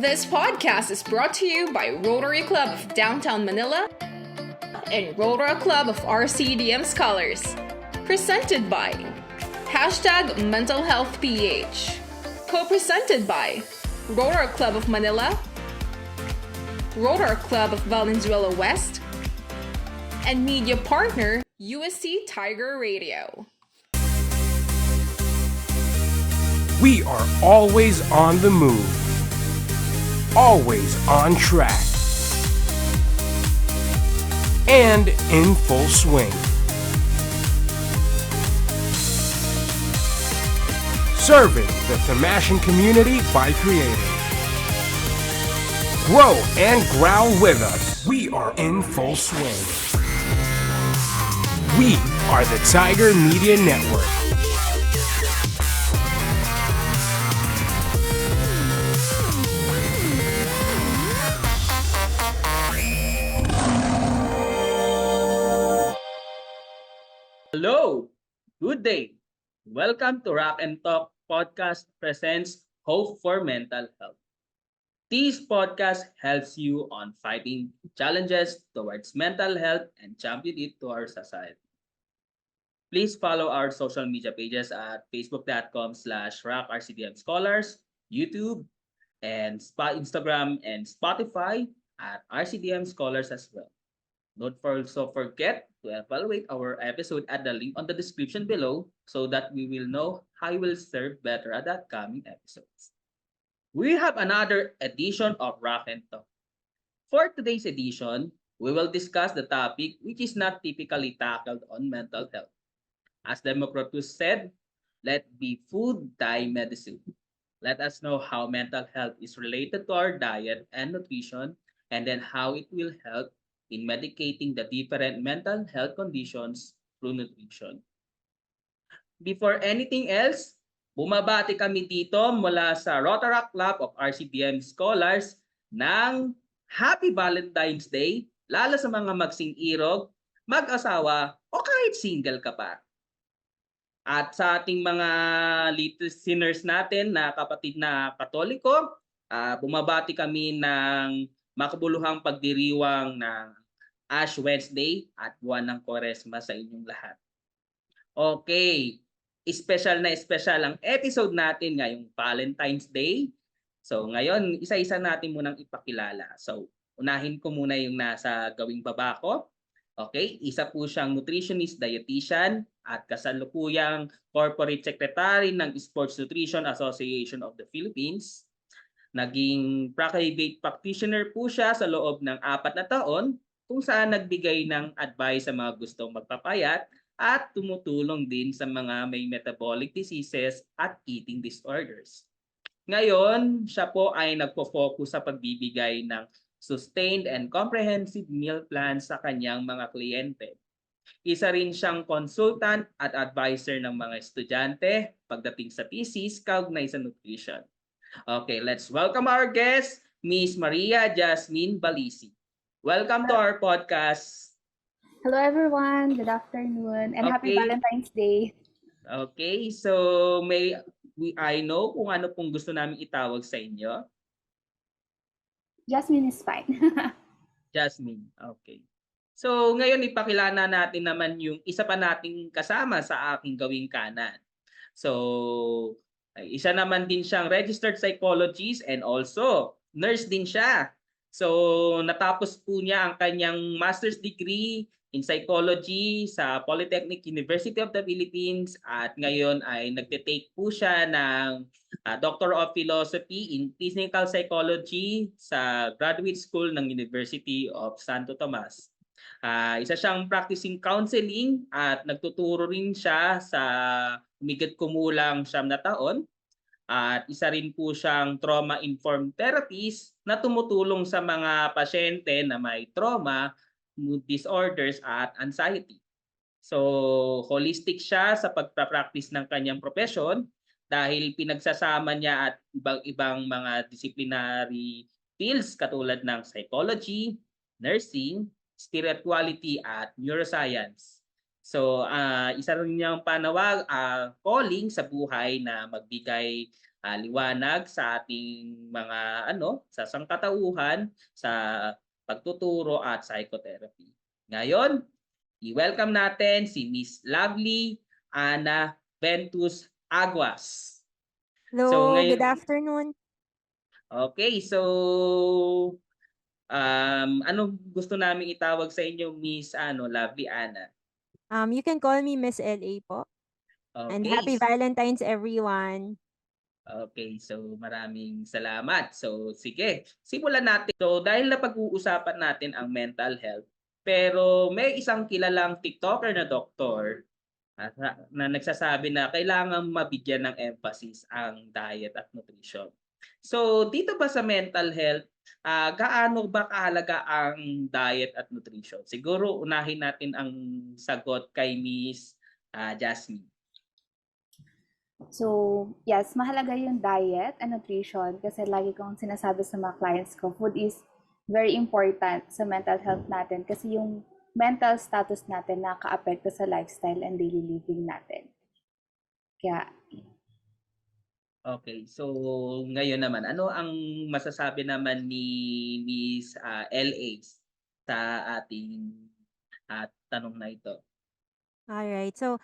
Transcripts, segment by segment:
This podcast is brought to you by Rotary Club of Downtown Manila and Rotary Club of RCDM Scholars. Presented by Mental Health PH. Co-presented by Rotary Club of Manila, Rotary Club of Valenzuela West, and media partner USC Tiger Radio. We are always on the move, always on track, and in full swing. Serving the Thamashan community by creating. Grow and growl with us. We are in full swing. We are the Tiger Media Network. Hello, good day. Welcome to Rock and Talk Podcast presents Hope for Mental Health. This podcast helps you on fighting challenges towards mental health and champion it to our society. Please follow our social media pages at facebook.com/rockrcdm scholars, YouTube, and Instagram and Spotify at RCDM Scholars as well. Don't also forget to evaluate our episode at the link on the description below so that we will know how you will serve better at the upcoming episodes. We have another edition of Rock and Talk. For today's edition, we will discuss the topic which is not typically tackled on mental health. As Democritus said, let be food, die medicine. Let us know how mental health is related to our diet and nutrition, and then how it will help in medicating the different mental health conditions through nutrition. Before anything else, bumabati kami dito mula sa Rotary Club of RCDM Scholars ng Happy Valentine's Day, lalo sa mga magsing-irog, mag-asawa, o kahit single ka pa. At sa ating mga listeners natin na kapatid na Katoliko, bumabati kami ng makabuluhang pagdiriwang ng Ash Wednesday at buwan ng Kwaresma sa inyong lahat. Okay, special ang episode natin ngayong Valentine's Day. So ngayon, isa-isa natin munang ipakilala. So unahin ko muna yung nasa gawing baba ko. Okay, isa po siyang nutritionist dietitian at kasalukuyang corporate secretary ng Sports Nutrition Association of the Philippines. Naging private practitioner po siya sa loob ng 4 na taon kung saan nagbigay ng advice sa mga gustong magpapayat at tumutulong din sa mga may metabolic diseases at eating disorders. Ngayon, siya po ay nagpo-focus sa pagbibigay ng sustained and comprehensive meal plan sa kanyang mga kliyente. Isa rin siyang consultant at advisor ng mga estudyante pagdating sa thesis kaugnay sa nutrition. Okay, let's welcome our guest, Miss Maria Jasmine Balisi. Welcome to our podcast. Hello everyone, good afternoon, and happy Valentine's Day. Okay, so I know kung ano pong gusto namin itawag sa inyo. Jasmine is fine. Jasmine, okay. So ngayon ipakilala natin naman yung isa pa nating kasama sa aking gawing kanan. So isa naman din siyang registered psychologist and also nurse din siya. So natapos po niya ang kanyang master's degree in psychology sa Polytechnic University of the Philippines at ngayon ay nagte-take po siya ng Doctor of Philosophy in Clinical Psychology sa Graduate School ng University of Santo Tomas. Isa siyang practicing counseling at nagtuturo rin siya sa humigit kumulang 9 na taon. At isa rin po siyang trauma-informed therapist na tumutulong sa mga pasyente na may trauma, mood disorders at anxiety. So holistic siya sa pagpa-practice ng kanyang profession dahil pinagsasama niya at ibang mga disciplinary fields katulad ng psychology, nursing, spirituality at neuroscience. So isa rin niyang calling sa buhay na magbigay liwanag sa ating mga sa sangkatauhan, sa pagtuturo at psychotherapy. Ngayon, i-welcome natin si Miss Lovely Ana Ventus Aguas. So Hello, good ngayon, afternoon. okay, so anong gusto namin itawag sa inyo, Miss Lovely Ana? You can call me Miss LA po. And Okay. happy Valentine's, everyone. Okay, so maraming salamat. So sige, simulan natin. So dahil napag-uusapan natin ang mental health, pero may isang kilalang TikToker na doktor na nagsasabi na kailangan mabigyan ng emphasis ang diet at nutrition. So dito ba sa mental health, gaano ba kahalaga ang diet at nutrition? Siguro unahin natin ang sagot kay Miss Jasmine. So, yes, mahalaga yung diet and nutrition kasi lagi kong sinasabi sa mga clients ko, food is very important sa mental health natin kasi yung mental status natin naka-apekto sa lifestyle and daily living natin. Kaya, Okay, so ngayon naman, ano ang masasabi naman ni Miss LA sa ating tanong na ito? Alright. So,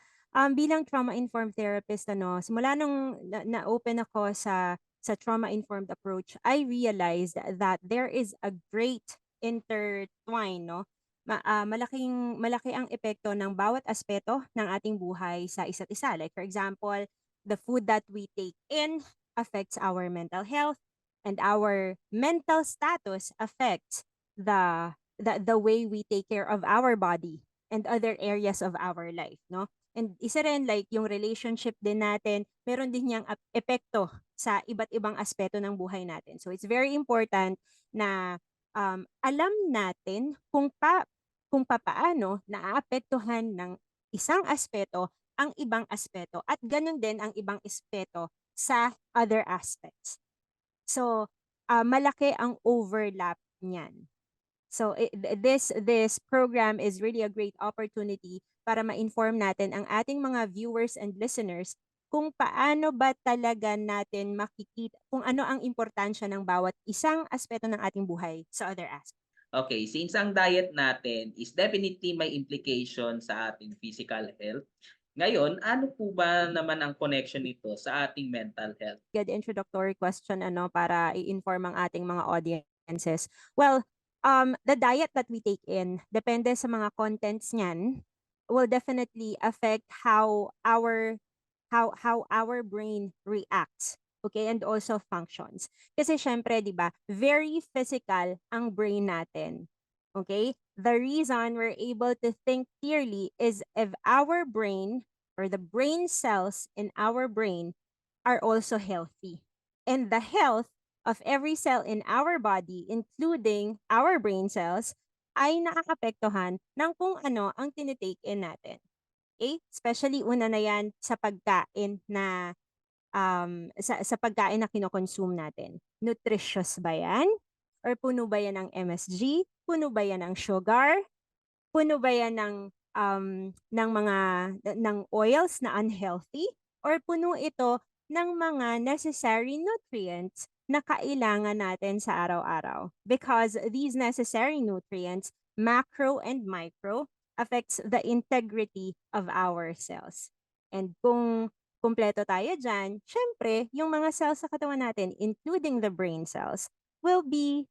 bilang trauma-informed therapist, simula nung na-open ako sa trauma-informed approach, I realized that there is a great intertwine, no? Malaki ang epekto ng bawat aspeto ng ating buhay sa isa't isa. Like, for example, the food that we take in affects our mental health, and our mental status affects the way we take care of our body and other areas of our life, no? And isa rin, like, yung relationship din natin, meron din niyang epekto sa iba't ibang aspeto ng buhay natin. So it's very important na alam natin kung papaano naaapektuhan ng isang aspeto ang ibang aspeto at ganun din ang ibang aspeto sa other aspects. So, malaki ang overlap niyan. So this program is really a great opportunity para ma-inform natin ang ating mga viewers and listeners kung paano ba talaga natin makikita kung ano ang importansya ng bawat isang aspeto ng ating buhay sa other aspect. Okay, since ang diet natin is definitely may implication sa ating physical health, ngayon, ano po ba naman ang connection nito sa ating mental health? Good introductory question para i-inform ang ating mga audiences. Well, the diet that we take in, depende sa mga contents niyan, will definitely affect how our brain reacts, okay, and also functions. Kasi syempre, 'di ba, very physical ang brain natin. Okay? The reason we're able to think clearly is if our brain or the brain cells in our brain are also healthy. And the health of every cell in our body, including our brain cells, ay nakakapektuhan ng kung ano ang tinitake in natin. Okay? Especially una na yan sa pagkain na sa pagkain na kinokonsume natin. Nutritious ba yan? Or puno ba yan ng MSG? Puno ba yan ng sugar? Puno ba yan ng oils na unhealthy? Or puno ito ng mga necessary nutrients na kailangan natin sa araw-araw? Because these necessary nutrients, macro and micro, affects the integrity of our cells. And kung kumpleto tayo dyan, syempre, yung mga cells sa katawan natin, including the brain cells, will be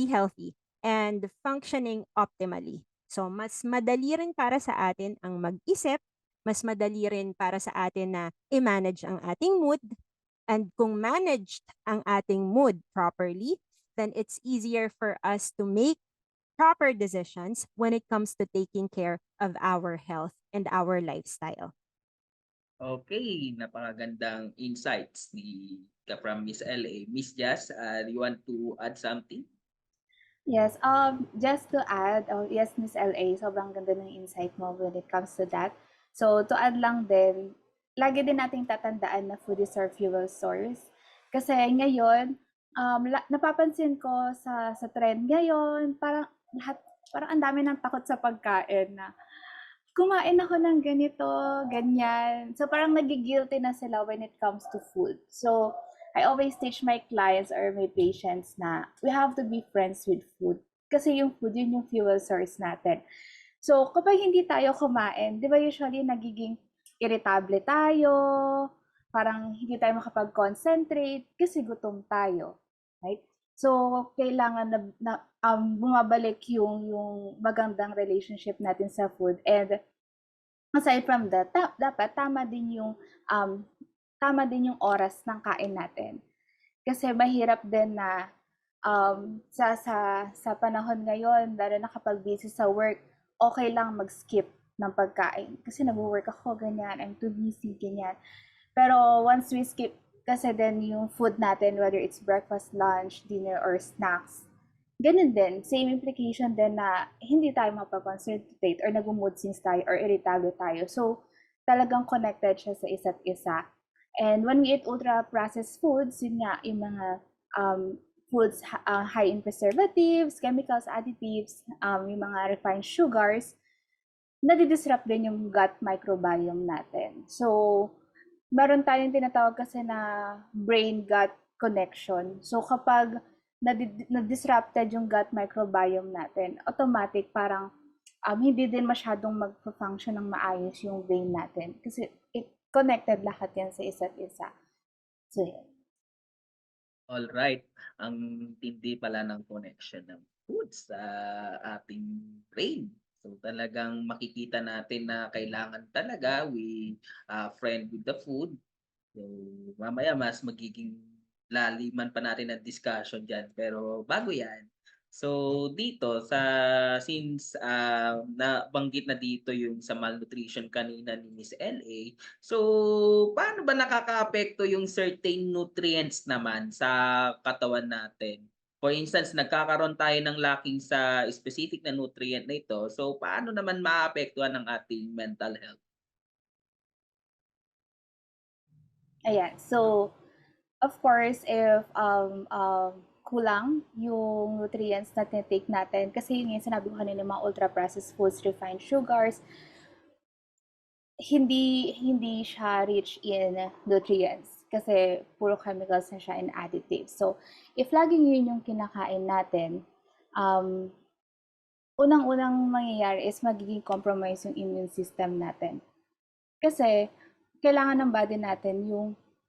healthy and functioning optimally. So, mas madali rin para sa atin ang mag-isip, mas madali rin para sa atin na i-manage ang ating mood, and kung managed ang ating mood properly, then it's easier for us to make proper decisions when it comes to taking care of our health and our lifestyle. Okay, napakagandang insights from Miss LA. Miss Jazz, do you want to add something? yes, just to add, yes, Miss LA, sobrang ganda ng insight mo when it comes to that. So, to add lang din, lagi din nating tatandaan na food is our fuel source. Kasi ngayon, napapansin ko sa trend ngayon, parang ang dami ng takot sa pagkain na kumain ako ng ganito, ganyan. So parang nagigilty na sila when it comes to food. So I always teach my clients or my patients na we have to be friends with food. Kasi yung food, yun yung fuel source natin. So kapag hindi tayo kumain, di ba usually nagiging irritable tayo, parang hindi tayo makapag-concentrate kasi gutom tayo. Right? So, kailangan bumabalik yung magandang relationship natin sa food. And aside from that, dapat um, tama din yung oras ng kain natin. Kasi mahirap din na sa panahon ngayon, lalo na kapag busy sa work, okay lang mag-skip ng pagkain. Kasi nag-work ako, ganyan, I'm too busy, ganyan. Pero once we skip kasi then yung food natin, whether it's breakfast, lunch, dinner, or snacks, ganun din, same implication din na hindi tayo mapakoncentrate or nag-mood swings tayo or irritable tayo. So, talagang connected siya sa isa't isa. And when we eat ultra-processed foods, yun nga, yung mga foods high in preservatives, chemicals, additives, yung mga refined sugars, nadidisrupt din yung gut microbiome natin. So, meron tayong tinatawag kasi na brain-gut connection. So kapag na-disrupted yung gut microbiome natin, automatic parang hindi din masyadong mag-function ng maayos yung brain natin. Kasi connected lahat yan sa isa't isa. So, yun. All right. Ang tindi pala ng connection ng food sa ating brain. So talagang makikita natin na kailangan talaga we friend with the food. So mamaya mas magiging laliman pa natin ang discussion diyan. Pero bago 'yan, so dito since nabanggit na dito yung sa malnutrition kanina ni Miss LA, so paano ba nakakaapekto yung certain nutrients naman sa katawan natin? For instance, nagkakaroon tayo ng lacking sa specific na nutrient na ito, so paano naman maaapektuhan ng ating mental health? Ayan. So, of course, if kulang yung nutrients na tinitake natin, kasi yun yung sinabi ko kanina, mga ultra-processed foods, refined sugars, hindi siya rich in nutrients kasi puro chemicals na siya and additives. So, if laging yun yung kinakain natin, unang-unang mangyayari is magiging compromise yung immune system natin. Kasi, kailangan ng body natin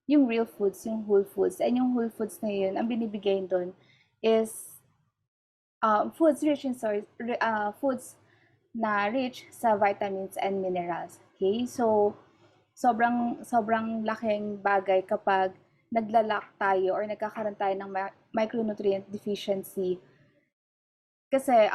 yung real foods, yung whole foods. And yung whole foods na yun, ang binibigay doon is foods rich in foods na rich sa vitamins and minerals. Okay? So, sobrang laking bagay kapag naglalak tayo or nagkakaroon tayo ng micronutrient deficiency. Kasi,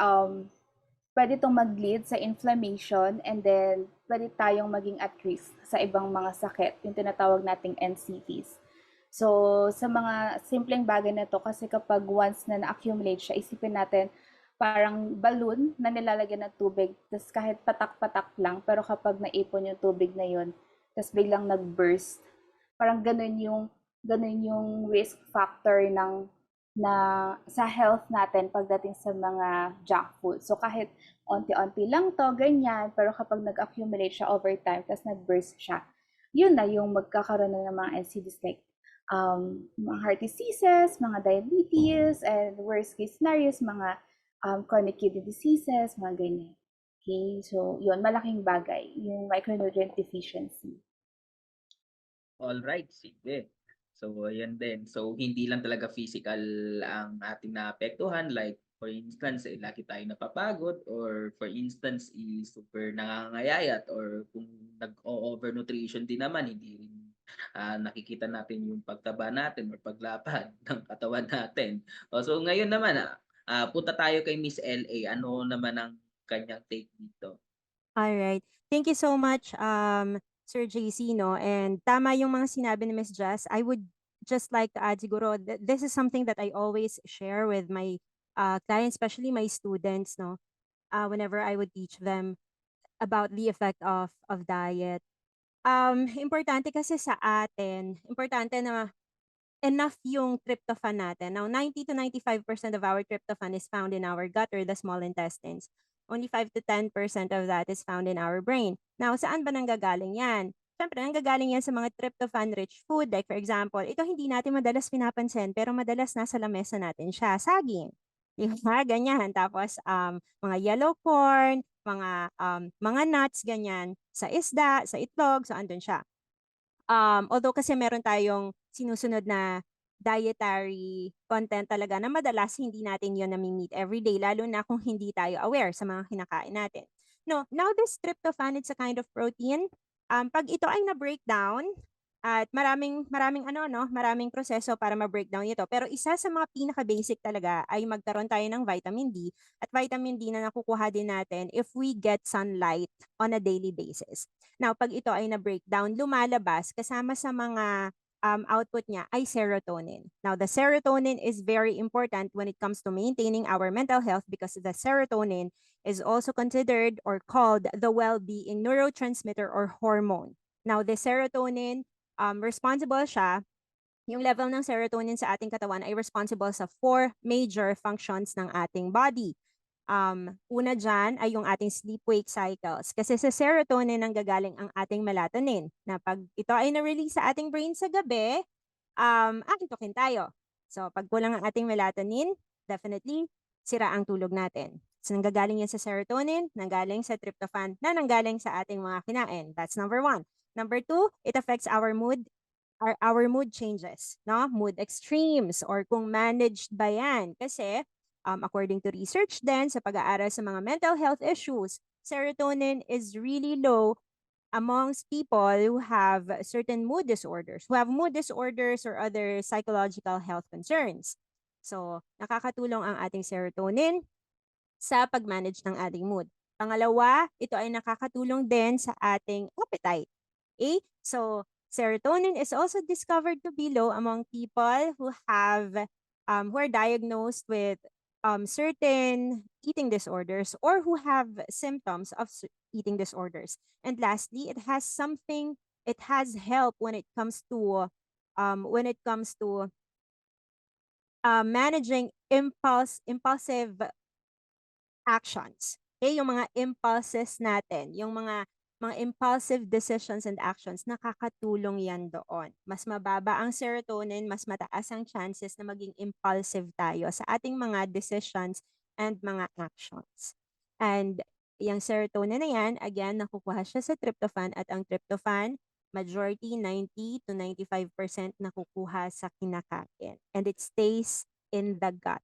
pwede itong mag-lead sa inflammation and then pwede tayong maging at risk sa ibang mga sakit, yung tinatawag nating NCTs. So, sa mga simpleng bagay na to, kasi kapag once na na-accumulate siya, isipin natin, parang balloon na nilalagyan ng tubig, tapos kahit patak-patak lang, pero kapag naipon yung tubig na yun, tapos biglang nag-burst, parang ganun yung risk factor na sa health natin pagdating sa mga junk food. So kahit onti-onti lang to, ganyan, pero kapag nag-accumulate siya over time, tapos nag-burst siya, yun na yung magkakaroon na ng mga NCDs like mga heart diseases, mga diabetes, and worst case scenarios, mga chronic kidney diseases, mga ganyan. Okay, so yun, malaking bagay, yung micronutrient deficiency. All right, sige. So ayan din. So hindi lang talaga physical ang ating naapektuhan, like for instance, lagi tayo napapagod, or for instance, super nangangayayat, or kung nag-overnutrition din naman, hindi rin nakikita natin yung pagtaba natin or paglapad ng katawan natin. So ngayon naman, punta tayo kay Miss LA. Ano naman ang kanyang take dito? All right. Thank you so much, Sir JC, no? And tama yung mga sinabi ni Miss Jess. I would just like to add siguro, this is something that I always share with my clients, especially my students, no? Whenever I would teach them about the effect of diet. Importante kasi sa atin, importante na enough yung tryptophan natin. Now, 90 to 95% of our tryptophan is found in our gut or the small intestines. only 5 to 10% of that is found in our brain. Now, saan ba nanggagaling yan? Siyempre, nanggagaling yan sa mga tryptophan-rich food. Like for example, ito hindi natin madalas pinapansin, pero madalas nasa lamesa natin siya. Saging. Di ba? Ganyan. Tapos, mga yellow corn, mga nuts, ganyan. Sa isda, sa itlog, so andun siya. Although kasi meron tayong sinusunod na dietary content talaga na madalas hindi natin yon nami-meet everyday, lalo na kung hindi tayo aware sa mga kinakain natin. No, now this tryptophan, it's a kind of protein. Pag ito ay na-breakdown, at maraming proseso para ma-breakdown ito. Pero isa sa mga pinaka-basic talaga ay magkaroon tayo ng vitamin D, at vitamin D na nakukuha din natin if we get sunlight on a daily basis. Now, pag ito ay na-breakdown, lumalabas kasama sa mga output niya ay serotonin. Now, the serotonin is very important when it comes to maintaining our mental health because the serotonin is also considered or called the well-being neurotransmitter or hormone. Now, the serotonin, responsible siya, yung level ng serotonin sa ating katawan ay responsible sa 4 major functions ng ating body. Una dyan ay yung ating sleep-wake cycles. Kasi sa serotonin nanggagaling ang ating melatonin, na pag ito ay na-release sa ating brain sa gabi, antukin tayo. So pag kulang ang ating melatonin, definitely sira ang tulog natin. So nanggagaling yan sa serotonin, nanggaling sa tryptophan, na nanggaling sa ating mga kinain. That's number 1. Number 2, it affects our mood, our mood changes, no? Mood extremes, or kung managed ba yan. Kasi according to research din sa pag-aaral sa mga mental health issues, serotonin is really low amongst people who have certain mood disorders, or other psychological health concerns. So, nakakatulong ang ating serotonin sa pag-manage ng ating mood. Pangalawa, ito ay nakakatulong din sa ating appetite. Okay? So, serotonin is also discovered to be low among people who are diagnosed with certain eating disorders or who have symptoms of eating disorders. And lastly, it has help when it comes to managing impulsive actions. Okay, yung mga impulses natin, yung mga impulsive decisions and actions, nakakatulong yan doon. Mas mababa ang serotonin, mas mataas ang chances na maging impulsive tayo sa ating mga decisions and mga actions. And yung serotonin na yan, again, nakukuha siya sa tryptophan, at ang tryptophan, majority 90 to 95% nakukuha sa kinakain. And it stays in the gut.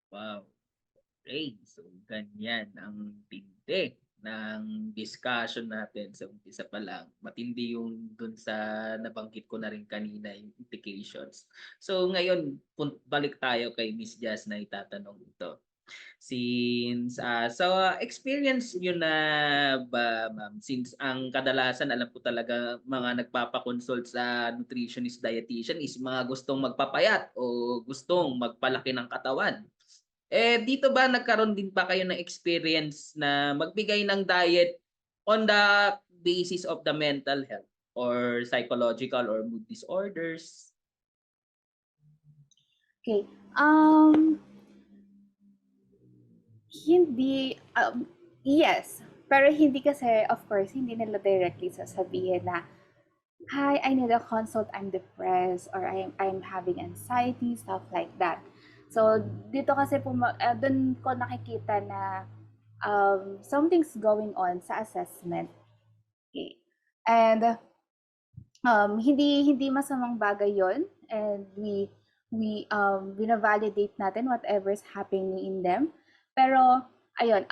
Wow. Great. So, ganyan ang tindi ng discussion natin sa umpisa pa lang. Matindi yung dun sa nabanggit ko na rin kanina, yung implications. So, ngayon, balik tayo kay Miss Jazz na itatanong ito. Since, experience nyo na ba, ma'am? Since ang kadalasan, alam ko talaga, mga nagpapakonsult sa nutritionist, dietitian is mga gustong magpapayat o gustong magpalaki ng katawan. Dito ba nagkaroon din ba kayo ng experience na magbigay ng diet on the basis of the mental health or psychological or mood disorders? Okay. Hindi, yes. Pero hindi kasi, of course, hindi nila directly sasabihin na, hi, I need a consult, I'm depressed, or I'm having anxiety, stuff like that. So, dito kasi doon ko nakikita na something's going on sa assessment. Okay. And hindi masamang bagay yon, and we validate natin whatever's happening in them. Pero ayun,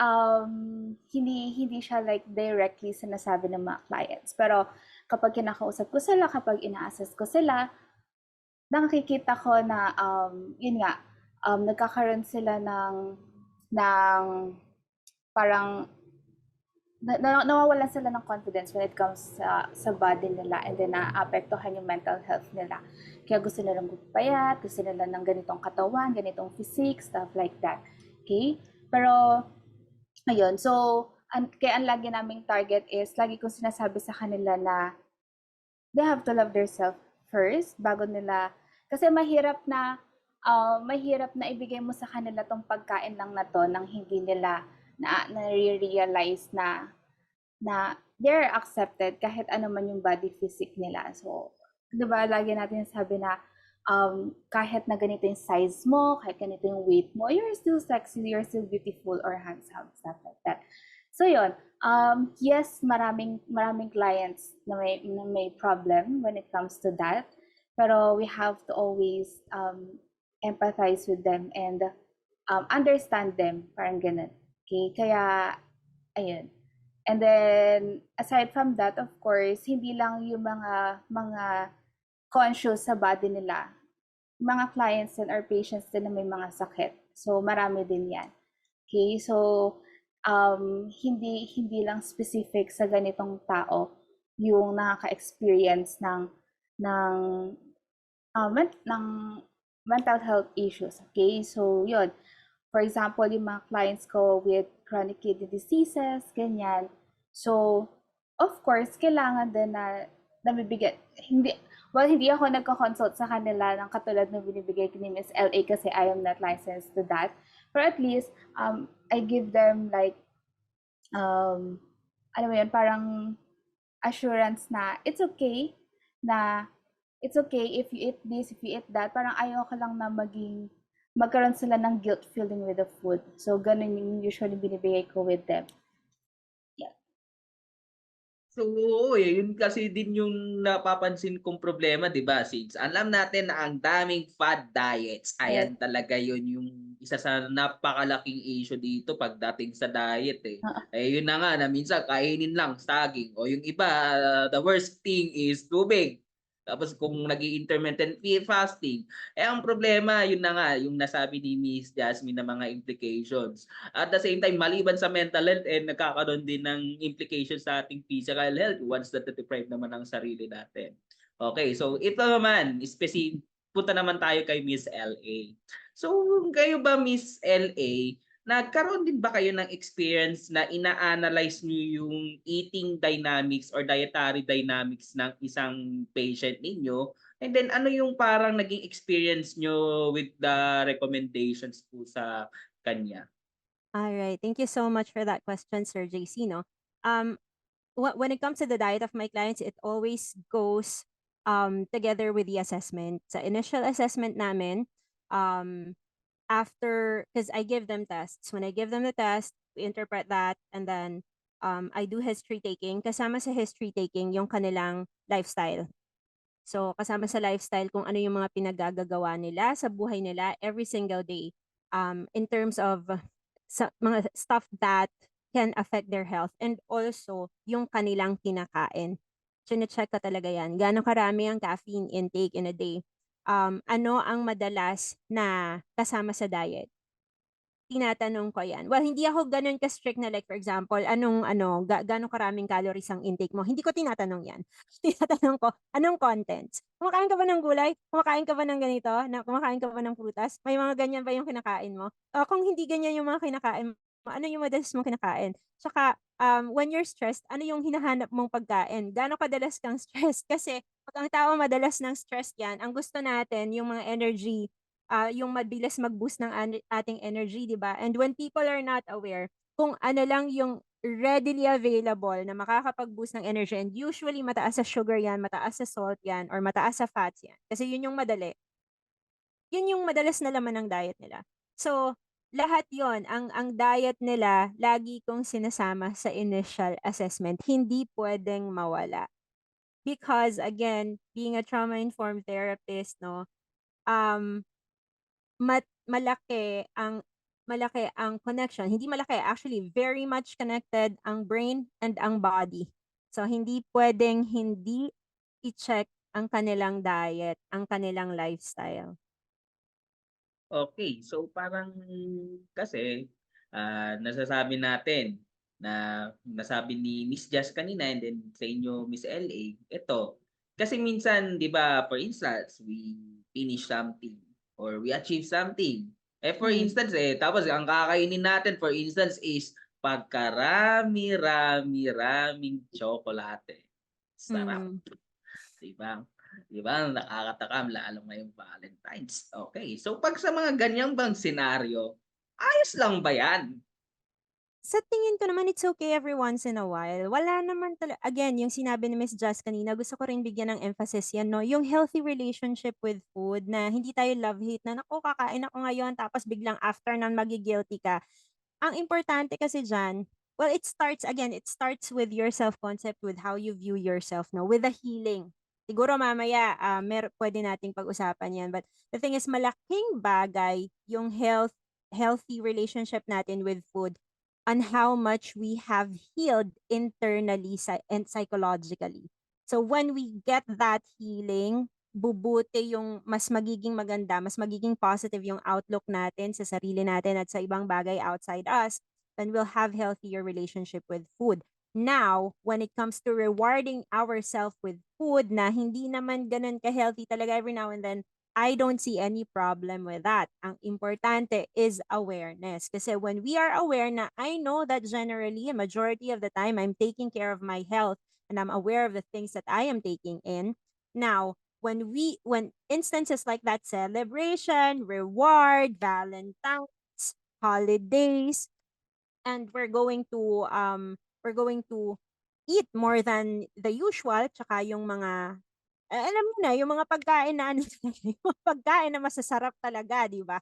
hindi siya like directly sinasabi ng mga clients. Pero kapag kinakausap ko sila, kapag ina-assess ko sila, nakikita ko na yun nga, nagkakaroon sila ng parang nawawalan sila ng confidence when it comes sa body nila, and then naapektuhan yung mental health nila. Kaya gusto nilang magpapayat, gusto nila ng ganitong katawan, ganitong physique, stuff like that. Okay? Pero, ayun. So, kaya ang lagi naming target is, lagi kong sinasabi sa kanila na they have to love themselves first bago nila, kasi mahirap na ibigay mo sa kanila tong pagkain lang na to nang hindi nila na nare-realize na they're accepted kahit ano man yung body physique nila. So, 'di ba lagi natin sabi na kahit na ganito yung size mo, kahit ganito yung weight mo, you're still sexy, you're still beautiful or handsome, stuff like that. So yun, yes, maraming clients na may problem when it comes to that. Pero we have to always empathize with them and understand them, parang ganun. Okay, kaya ayun. And then aside from that, of course, hindi lang yung mga conscious sa body nila. Mga clients din or patients din na may mga sakit. So marami din 'yan. Okay? So hindi lang specific sa ganitong tao yung nakaka-experience ng ng mental health issues. Okay? So 'yun. For example, yung mga clients ko with chronic kidney diseases, ganyan. So, of course, kailangan din na nabibigay, hindi ako nagko-consult sa kanila ng katulad ng binibigay ni Miss LA kasi I am not licensed to that. But at least, I give them like, ano mo yun, parang assurance na it's okay if you eat this, if you eat that. Parang ayaw ka lang na magkaroon sila ng guilt feeling with the food. So, ganun yung usually binibigay ko with them. Yeah. So, oo, yun kasi din yung napapansin kong problema, di ba? Since alam natin na ang daming fad diets, ayan talaga yun yung isa sa napakalaking issue dito pagdating sa diet eh. Eh, yun na nga, na minsan kainin lang, saging. O yung iba, the worst thing is tubig. Tapos kung nag-intermittent fasting, eh ang problema, yun na nga, yung nasabi ni Miss Jasmine na mga implications. At the same time, maliban sa mental health, eh, nagkakaroon din ng implications sa ating physical health once that deprive naman ang sarili natin. Okay, so ito naman, punta naman tayo kay Miss LA. So, kayo ba Miss LA, nagkaroon din ba kayo ng experience na ina-analyze niyo yung eating dynamics or dietary dynamics ng isang patient ninyo? And then ano yung parang naging experience nyo with the recommendations po sa kanya? All right. Thank you so much for that question, Sir JC. No? When it comes to the diet of my clients, it always goes together with the assessment. Sa initial assessment namin, after, because I give them tests. When I give them the test, we interpret that, and then I do history taking. Kasama sa history taking yung kanilang lifestyle. So, kasama sa lifestyle kung ano yung mga pinagagagawa nila sa buhay nila every single day. In terms of mga stuff that can affect their health, and also yung kanilang kinakain. Chine-check ko talaga yan. Gaano karami ang caffeine intake in a day. Ano ang madalas na kasama sa diet? Tinatanong ko yan. Well, hindi ako gano'n ka-strict na like for example, gaano karaming calories ang intake mo. Hindi ko tinatanong yan. Tinatanong ko, anong contents? Kumakain ka ba ng gulay? Kumakain ka ba ng ganito? Kumakain ka ba ng prutas? May mga ganyan ba yung kinakain mo? Kung hindi ganyan yung mga kinakain mo, ano yung madalas mong kinakain? Tsaka, when you're stressed, ano yung hinahanap mong pagkain? Gaano kadalas kang stressed? Kasi pag ang tao madalas ng stress yan, ang gusto natin, yung mga energy, yung mabilis mag-boost ng ating energy, di ba? And when people are not aware kung ano lang yung readily available na makakapag-boost ng energy, and usually mataas sa sugar yan, mataas sa salt yan, or mataas sa fats yan. Kasi yun yung madali. Yun yung madalas na laman ng diet nila. So, lahat yon ang diet nila, lagi kong sinasama sa initial assessment. Hindi pwedeng mawala. Because, again, being a trauma-informed therapist, no, malaki ang connection. Hindi malaki, actually very much connected ang brain and ang body. So hindi pwedeng hindi i-check ang kanilang diet, ang kanilang lifestyle. Okay, so parang kasi nasasabi natin na nasabi ni Miss Jazz kanina and then sa inyo Miss LA, ito. Kasi minsan, 'di ba, for instance, we finish something or we achieve something. Eh for instance tapos ang kakainin natin for instance is pagkarami-raming tsokolate. Sarap, Mm. 'di ba? 'Di ba, nakakatakam lalo ngayong Valentine's. Okay, so pag sa mga ganyang bang senaryo, ayos lang ba yan? sa tingin ko naman it's okay every once in a while. Wala naman again, yung sinabi ni Miss Just kanina, gusto ko rin bigyan ng emphasis yan 'no, yung healthy relationship with food na hindi tayo love-hate na, "Naku, kakain ako ngayon," tapos biglang after nun magi-guilty ka. Ang importante kasi diyan, well, it starts with your self-concept, with how you view yourself 'no, with the healing. Siguro mamaya, puwede nating pag-usapan 'yan, but the thing is malaking bagay yung healthy relationship natin with food on how much we have healed internally and psychologically. So when we get that healing, bubuti yung mas magiging maganda, mas magiging positive yung outlook natin sa sarili natin at sa ibang bagay outside us, then we'll have healthier relationship with food. Now, when it comes to rewarding ourselves with food na hindi naman ganun ka-healthy talaga every now and then, I don't see any problem with that. Ang importante is awareness. Kasi when we are aware na I know that generally, a majority of the time, I'm taking care of my health and I'm aware of the things that I am taking in. Now, when instances like that, celebration, reward, Valentine's, holidays, and we're going to eat more than the usual, tsaka yung mga alam mo na yung mga pagkain na ano talaga, yung mga pagkain na masasarap talaga, 'di ba?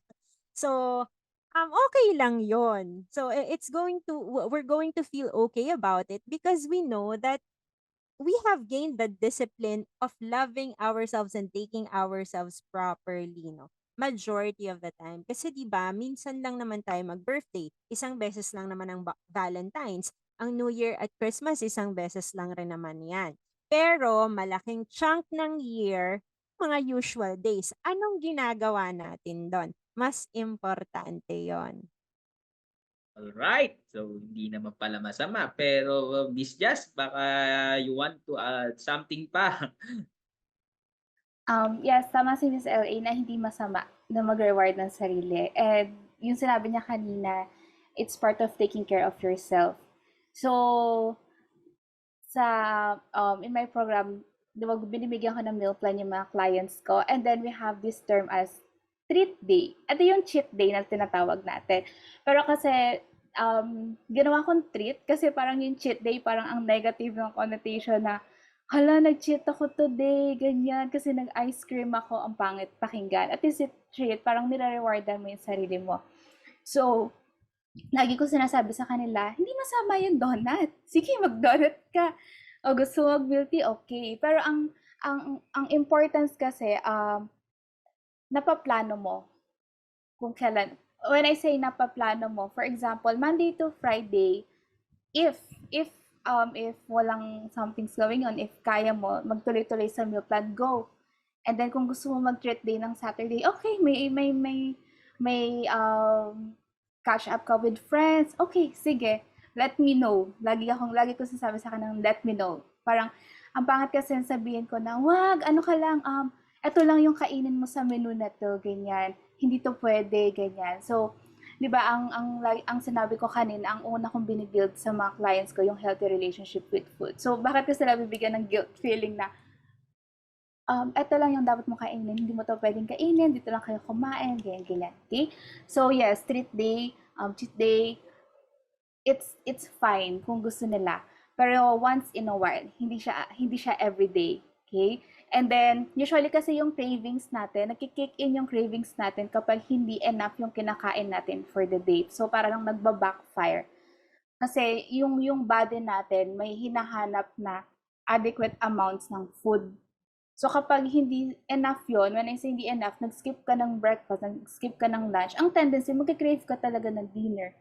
So, okay lang yon. So, we're going to feel okay about it because we know that we have gained the discipline of loving ourselves and taking ourselves properly, no? Majority of the time. Kasi 'di ba, minsan lang naman tayo mag-birthday. Isang beses lang naman ang Valentine's. Ang New Year at Christmas, isang beses lang rin naman 'yan. Pero malaking chunk ng year, mga usual days. Anong ginagawa natin do'n? Mas importante 'yon. Alright, so hindi naman pala masama. Pero Miss Jazz, baka you want to add something pa? Yes, tama si Miss LA na hindi masama na mag-reward ng sarili. And yung sinabi niya kanina, it's part of taking care of yourself. So, in my program, di ba, binibigyan ko ng meal plan yung mga clients ko. And then we have this term as treat day. Ito yung cheat day na tinatawag natin. Pero kasi, ginawa kong treat kasi parang yung cheat day, parang ang negative ng connotation na, hala, nag-cheat ako today, ganyan, kasi nag-ice cream ako, ang pangit pakinggan. At least treat, parang nire-rewardan mo yung sarili mo. So, lagi ko sinasabi sa kanila, hindi masama yung donut. Sige, mag-donut ka. O gusto mo mag-milk tea, okay. Pero ang importance kasi, napaplano mo kung kailan. When I say napaplano mo, for example, Monday to Friday, if walang something's going on, if kaya mo magtuloy-tuloy sa meal plan, go. And then kung gusto mo mag-treat day ng Saturday, okay, may catch up ka with friends. Okay, sige. Let me know. Lagi ko sinasabi sa kanila, let me know. Parang ang pangit kasi sabihin ko na, wag, ano ka lang, eto lang yung kainin mo sa menu na to, ganyan. Hindi to pwede, ganyan. So, 'di ba ang sinabi ko kanina, ang una kong binibuild sa mga clients ko yung healthy relationship with food. So, bakit ko sila bibigyan ng guilt feeling na eto lang yung dapat mo kainin, hindi mo to pwedeng kainin, dito lang kayo kumain, ganyan, ganyan. Okay? So, yes, treat day, cheat day, it's fine kung gusto nila. Pero once in a while, hindi siya everyday. Okay? And then, usually kasi yung cravings natin, nagki-kick in yung cravings natin kapag hindi enough yung kinakain natin for the day. So, parang nagba-backfire. Kasi yung body natin may hinahanap na adequate amounts ng food. So, kapag hindi enough yon, when I say hindi enough, nag-skip ka ng breakfast, nag-skip ka ng lunch, ang tendency, mag-crave ka talaga ng dinner.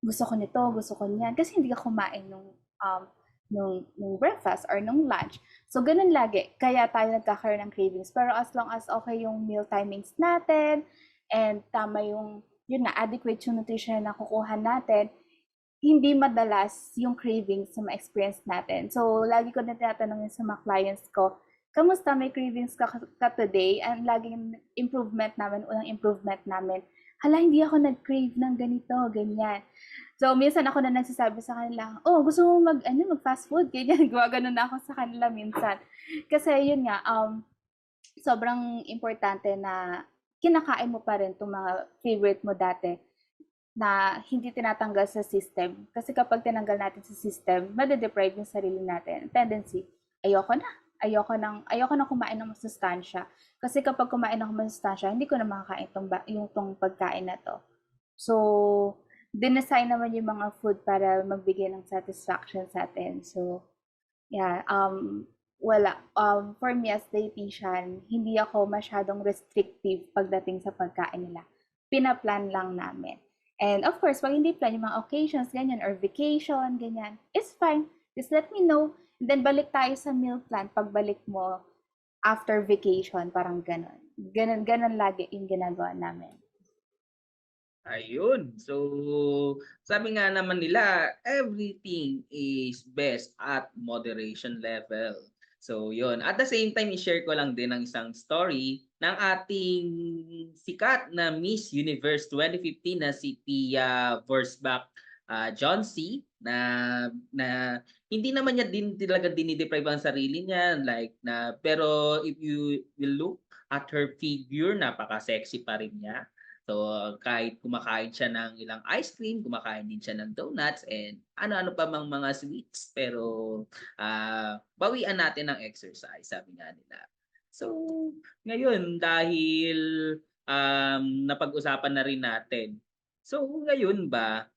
Gusto ko nito, gusto ko niyan. Kasi hindi ka kumain nung breakfast or nung lunch. So, ganun lagi. Kaya tayo nagkakaroon ng cravings. Pero as long as okay yung meal timings natin and tama yun na, adequate yung nutrition na kukuha natin, hindi madalas yung cravings na ma-experience natin. So, lagi ko na tinatanong sa mga clients ko, kamusta, may cravings ka today? And laging unang improvement namin, hala, hindi ako nag-crave ng ganito, ganyan. So, minsan ako na nagsasabi sa kanila, oh, gusto mo mag-fast food? Ganyan, gumagano na ako sa kanila minsan. Kasi yun nga, sobrang importante na kinakain mo pa rin itong mga favorite mo dati. na hindi tinatanggal sa system. Kasi kapag tinanggal natin sa system, made-deprive yung sarili natin. Tendency, ayoko na. Ayoko na kumain ng masustansya. Kasi kapag kumain ako ng masustansya, hindi ko na makakain tong pagkain na to. So, dinesign naman yung mga food para magbigay ng satisfaction sa atin. So, yeah, wala. For me as dietitian, hindi ako masyadong restrictive pagdating sa pagkain nila. Pinaplan lang namin. And of course, pag hindi plan yung mga occasions, ganyan, or vacation, ganyan, it's fine. Just let me know. And then balik tayo sa meal plan pagbalik mo after vacation, parang ganon. Ganon lagi yung ginagawa namin. Ayun. So, sabi nga naman nila, everything is best at moderation level. So, yun. At the same time, i-share ko lang din ang isang story ng ating sikat na Miss Universe 2015 na si Tia Versbach John C. na hindi naman niya din talaga dinideprive ang sarili niya pero if you will look at her figure, napaka-sexy pa rin niya. So, kahit kumakain siya ng ilang ice cream, kumakain din siya ng donuts and ano-ano pa mang mga sweets. Pero, bawian natin ng exercise, sabi nga nila. So, ngayon, dahil napag-usapan na rin natin. So, ngayon ba,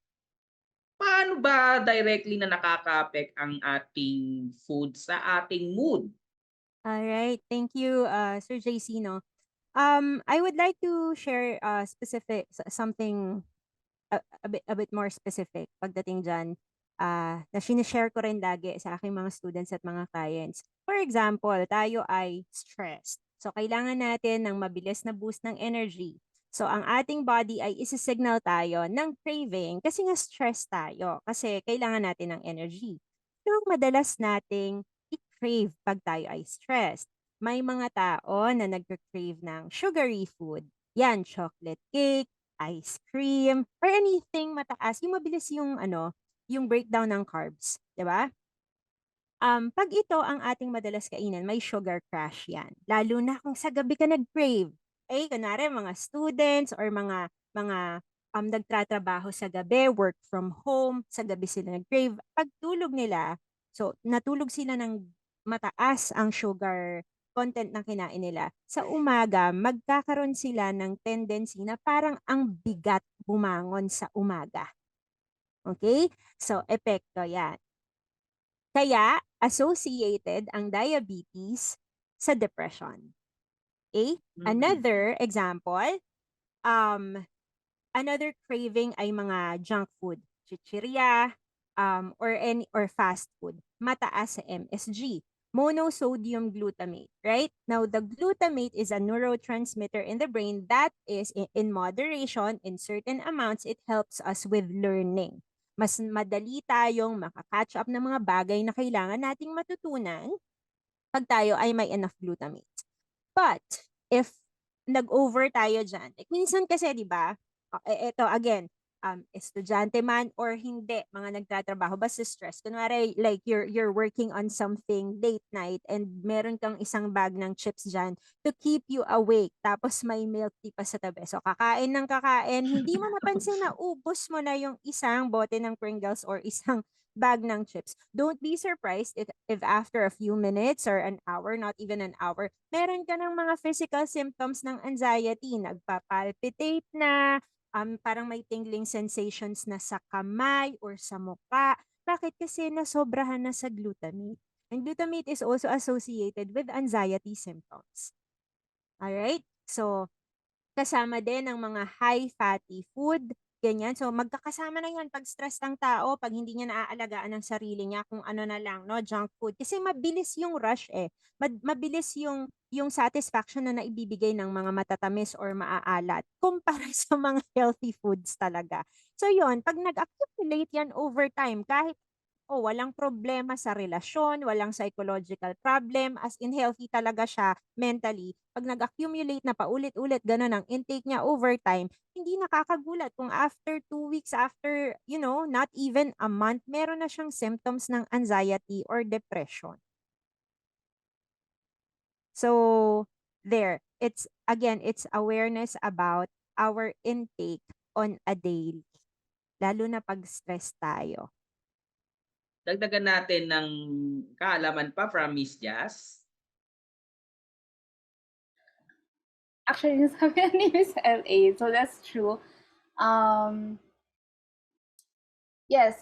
paano ba directly na nakaka-affect ang ating food sa ating mood? Alright, thank you, Sir JC, no? I would like to share something a bit more specific pagdating diyan, na shine-share ko rin lagi sa aking mga students at mga clients. For example, tayo ay stressed. So, kailangan natin ng mabilis na boost ng energy. So, ang ating body ay isi-signal tayo ng craving kasi nga stress tayo kasi kailangan natin ng energy. So, madalas nating i-crave pag tayo ay stressed. May mga tao na nagka-crave ng sugary food. Yan, chocolate cake, ice cream, or anything mataas, yung mabilis yung yung breakdown ng carbs, 'di ba? 'Pag ito ang ating madalas kainin, may sugar crash 'yan. Lalo na kung sa gabi ka nag-crave. Eh, kunwari mga students or mga nagtatrabaho sa gabi, work from home, sa gabi sila nag-crave. Pag tulog nila, so natulog sila ng mataas ang sugar content ng kinain nila. Sa umaga, magkakaroon sila ng tendency na parang ang bigat bumangon sa umaga. Okay? So, epekto 'yan. Kaya associated ang diabetes sa depression. Okay? Another example, um, another craving ay mga junk food, chichirya, or fast food. Mataas sa MSG, monosodium glutamate, right? Now, the glutamate is a neurotransmitter in the brain that is in moderation, in certain amounts, it helps us with learning. Mas madali tayong makakatch up ng mga bagay na kailangan nating matutunan pag tayo ay may enough glutamate. But, if nag-over tayo dyan, like minsan kasi, di ba, ito again, estudyante man or hindi, mga nagtatrabaho, basta stress. Kunwari, like, you're working on something late night and meron kang isang bag ng chips dyan to keep you awake. Tapos may milk tea pa sa tabi. So, kakain ng kakain, hindi mo napansin na ubos mo na yung isang bote ng Pringles or isang bag ng chips. Don't be surprised if after a few minutes or an hour, not even an hour, meron ka ng mga physical symptoms ng anxiety. Nagpapalpitate na, parang may tingling sensations na sa kamay or sa muka. Bakit? Kasi nasobrahan na sa glutamate. And glutamate is also associated with anxiety symptoms. Alright? So, kasama din ang mga high fatty food, ganyan. So, magkakasama na yan pag stress ng tao, pag hindi niya naaalagaan ang sarili niya, kung ano na lang, no, junk food. Kasi mabilis yung rush eh. Mabilis yung satisfaction na naibibigay ng mga matatamis or maaalat kumpara sa mga healthy foods talaga. So, yon pag nag-accumulate yan over time, kahit walang problema sa relasyon, walang psychological problem, as in healthy talaga siya mentally. Pag nag-accumulate na paulit-ulit ganun ang intake niya over time, hindi nakakagulat kung after 2 weeks, after, not even a month, meron na siyang symptoms ng anxiety or depression. So, there. It's awareness about our intake on a daily. lalo na pag stress tayo. Dagdagan natin ng kaalaman pa from Miss Jazz. Actually, yung sabi ni Miss LA, so that's true. Yes,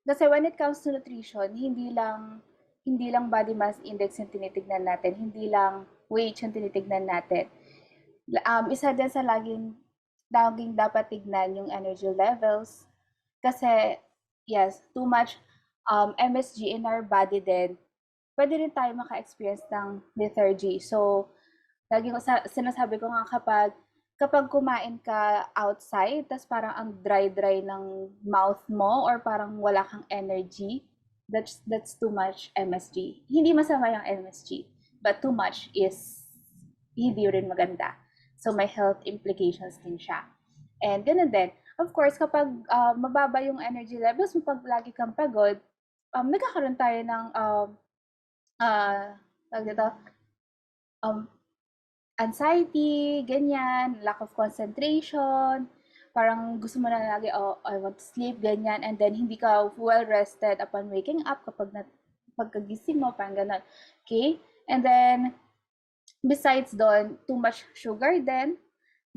kasi when it comes to nutrition, hindi lang body mass index yung tinitignan natin, hindi lang weight yung tinitignan natin. Isa din sa laging dapat tignan yung energy levels. Kasi, yes, too much MSG in our body din, pwede rin tayo maka-experience ng lethargy. So, sinasabi ko nga kapag kumain ka outside, tas parang ang dry ng mouth mo or parang wala kang energy, that's too much MSG. Hindi masama yung MSG, but too much is hindi rin maganda. So may health implications din siya. And ganun din, of course, kapag mababa yung energy levels mo, pag lagi kang pagod, nagkakaroon tayo ng anxiety, ganyan, lack of concentration, parang gusto mo na lagi, oh, I want to sleep, ganyan, and then hindi ka well rested upon waking up pagkagising mo, parang ganun. Okay? And then, besides doon, too much sugar din,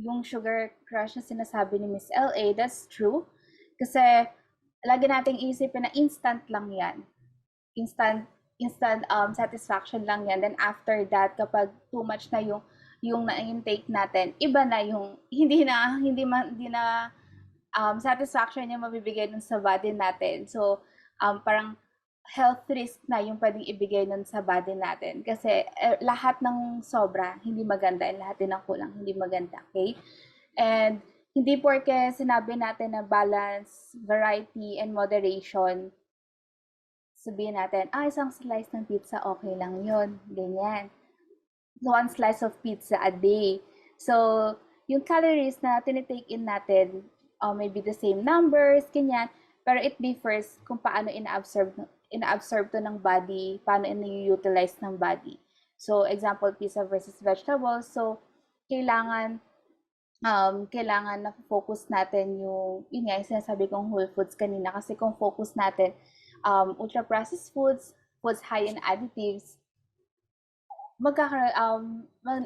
yung sugar crush na sinasabi ni Miss LA, that's true. Kasi, lagi nating isipin na instant lang yan. Instant satisfaction lang yan. Then after that, kapag too much na yung na-intake natin, iba na yung hindi na satisfaction niya mabibigay nun sa body natin. So, parang health risk na yung pwedeng ibigay nun sa body natin. Kasi lahat ng sobra, hindi maganda. And lahat din ng kulang, hindi maganda. Okay? And hindi porke sinabi natin na balance, variety, and moderation, sabihin natin, isang slice ng pizza, okay lang yun. Ganyan. 1 slice of pizza a day. So, yung calories na tinitake in natin, maybe the same numbers, ganyan, pero it differs kung paano ina-absorb to ng body, paano ina-utilize ng body. So, example, pizza versus vegetables. So, kailangan na focus natin yun nga, yung sinasabi kong whole foods kanina, kasi kung focus natin, ultra-processed foods high in additives,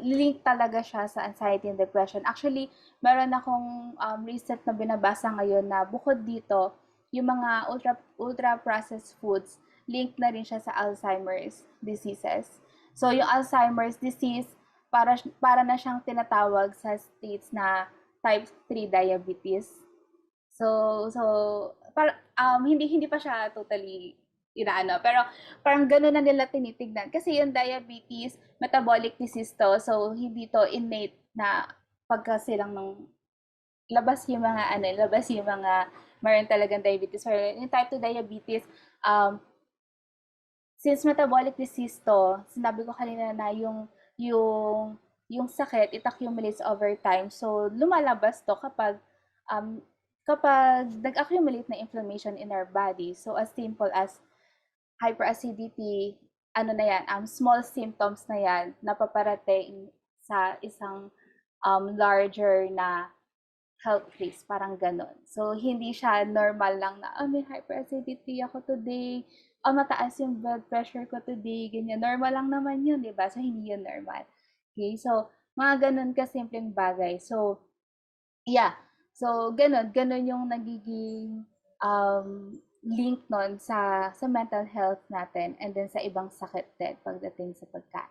link talaga siya sa anxiety and depression. Actually, meron akong recent na binabasa ngayon na bukod dito, yung mga ultra-processed foods, link na rin siya sa Alzheimer's diseases. So, yung Alzheimer's disease, para na siyang tinatawag sa states na type 3 diabetes. So hindi pa siya totally pero parang gano'n na nila tinitignan. Kasi yung diabetes, metabolic disease to, so hindi to innate na pagka silang labas yung mga meron talagang diabetes. Or yung type 2 diabetes, since metabolic disease to, sinabi ko kanina na yung sakit, it accumulates over time. So, lumalabas to kapag nag-accumulate na inflammation in our body. So, as simple as hyperacidity, small symptoms na yan, napaparating sa isang larger na health risk, parang ganon. So, hindi siya normal lang na, may hyperacidity ako today, mataas yung blood pressure ko today, ganyan. Normal lang naman yun, di ba? So, hindi yun normal. Okay, so, mga ganun kasimpleng bagay. So, yeah. So, ganun yung nagiging link nun sa mental health natin and then sa ibang sakit din pagdating sa pagkain.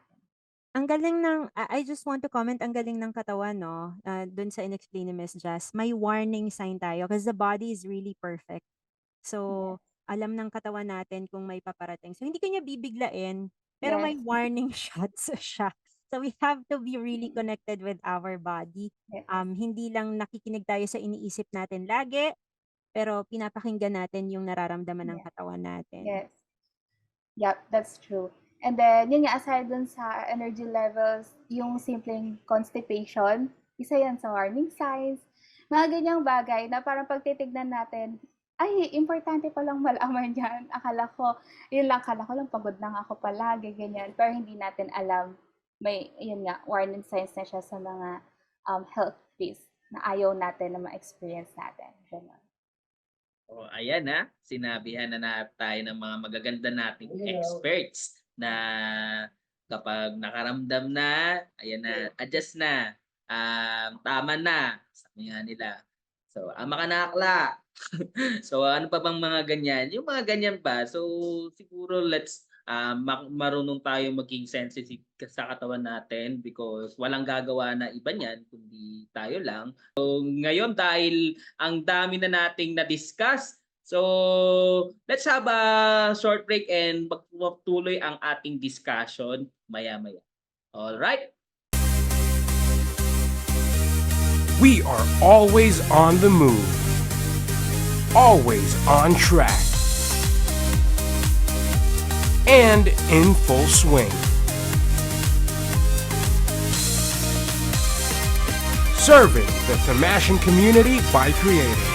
Ang galing I just want to comment, ang galing ng katawan, no? Dun sa in-explain ni Miss Jazz, may warning sign tayo because the body is really perfect. So, alam ng katawan natin kung may paparating. So, hindi kanya bibiglain, pero may Yes. warning shots siya. So, we have to be really connected with our body. Yes. Hindi lang nakikinig tayo sa iniisip natin lagi, pero pinapakinggan natin yung nararamdaman ng katawan natin. Yes. Yep, that's true. And then, yun nga, aside dun sa energy levels, yung simpleng constipation, isa yan sa warning signs. Mga ganyang bagay na parang pagtitignan natin, ay, importante palang malaman yan. Akala ko lang, pagod lang ako palagi, ganyan. Pero hindi natin alam, yun nga, warning signs na siya sa mga health risk. na ayaw natin na ma-experience natin. Ganun. O, ayan na, sinabihan na tayo ng mga magaganda nating experts na kapag nakaramdam na, ayan na, adjust na, tama na, sabi nga nila. So, ama ka na akla. So, ano pa bang mga ganyan? Yung mga ganyan pa, so siguro let's marunong tayo maging sensitive sa katawan natin because walang gagawa na iba niyan kundi tayo lang. So, ngayon dahil ang dami na nating na-discuss, so let's have a short break and magtuloy ang ating discussion maya-maya. All right? We are always on the move, always on track, and in full swing. Serving the Thamashan community by creating.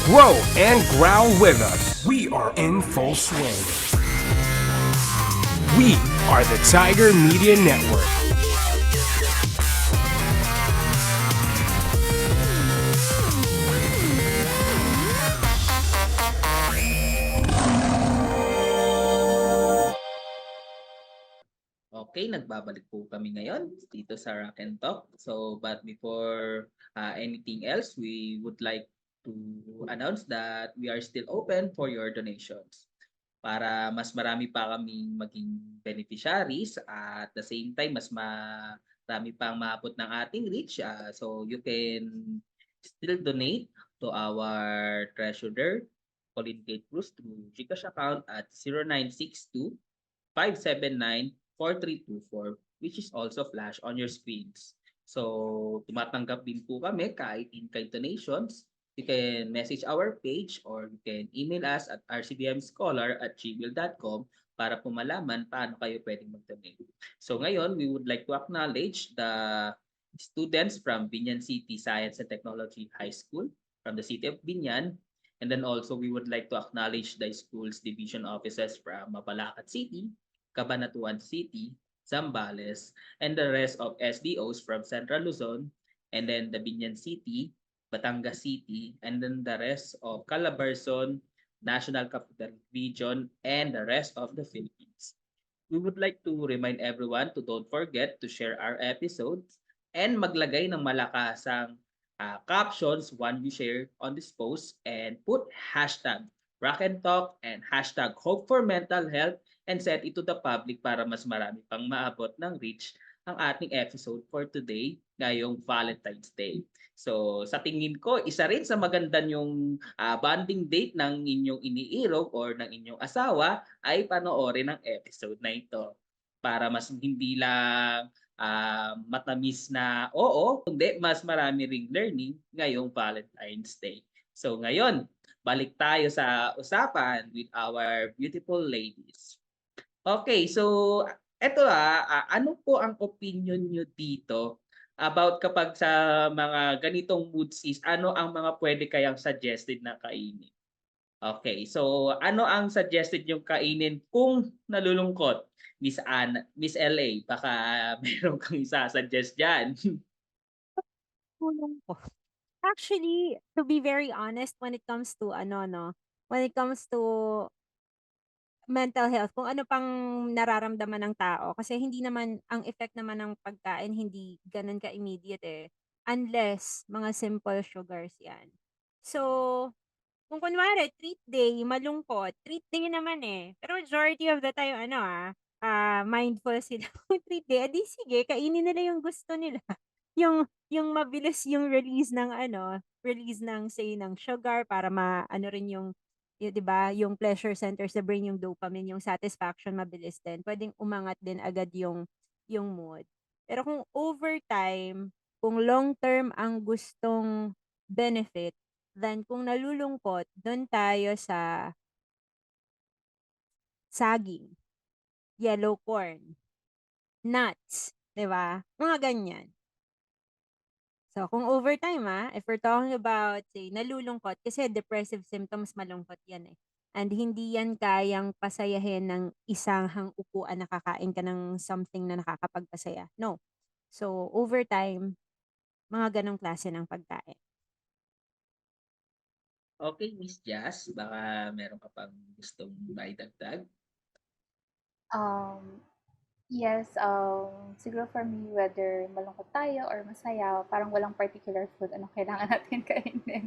Grow and growl with us. We are in full swing. We are the Tiger Media Network. Okay, nagbabalik po kami ngayon dito sa Rock and Talk. So, but before anything else, we would like to announce that we are still open for your donations para mas marami pa kaming maging beneficiaries at the same time mas marami pang maabot ng ating reach. So, you can still donate to our treasurer, Colin Kate Cruz, through GCash account at 0962 579 4324, which is also flash on your screens. So, tumatanggap din po kami kahit in-kind donations. You can message our page or you can email us at rcdmscholar@gmail.com para po malaman paano kayo pwedeng mag-donate. So ngayon, we would like to acknowledge the students from Binyan City Science and Technology High School from the city of Binyan. And then also, we would like to acknowledge the school's division offices from Mabalacat City, Cabanatuan City, Zambales, and the rest of SDOs from Central Luzon, and then the Binyan City, Batangas City, and then the rest of Calabarzon, National Capital Region, and the rest of the Philippines. We would like to remind everyone to don't forget to share our episodes and maglagay ng malakasang captions when you share on this post and put hashtag Rock and Talk and hashtag Hope for Mental Health and set it to the public para mas marami pang maabot ng reach ang ating episode for today ngayong Valentine's Day. So sa tingin ko, isa rin sa maganda yung bonding date ng inyong iniirog or ng inyong asawa ay panoorin ang episode na ito para mas hindi lang matamis na oo, kundi mas marami ring learning ngayong Valentine's Day. So ngayon, balik tayo sa usapan with our beautiful ladies. Okay, so eto ano po ang opinion nyo dito about kapag sa mga ganitong mood is ano ang mga pwede kayang suggested na kainin? Okay, so ano ang suggested yung kainin kung nalulungkot? Miss Anna, Miss LA, baka meron kang isa-suggest dyan. Tulong ko. Actually, to be very honest, when it comes to ano, no, when it comes to mental health, kung ano pang nararamdaman ng tao. Kasi hindi naman, ang effect naman ng pagkain, hindi ganun ka-immediate eh. Unless, mga simple sugars yan. So, kung kunwari, treat day, malungkot, treat day naman eh. Pero majority of the time, mindful sila. Kung treat day, edi sige, kainin nila yung gusto nila. Yung mabilis yung release ng say ng sugar para ano rin yung 'di ba, yung pleasure center sa brain, yung dopamine, yung satisfaction mabilis din. Pwedeng umangat din agad yung mood. Pero kung overtime, kung long term ang gustong benefit, then kung nalulungkot, dun tayo sa saging, yellow corn, nuts, 'di ba? Mga ganyan. So, kung overtime if we're talking about, say, nalulungkot, kasi depressive symptoms, malungkot yan eh. And hindi yan kayang pasayahin ng isang upuan na kakain ka ng something na nakakapagpasaya. No. So, overtime, mga ganong klase ng pagkain. Okay, Miss Jazz, baka meron ka pang gustong maidagdag? Um, yes, siguro for me, whether malungkot tayo or masaya, parang walang particular food, ano kailangan natin kainin.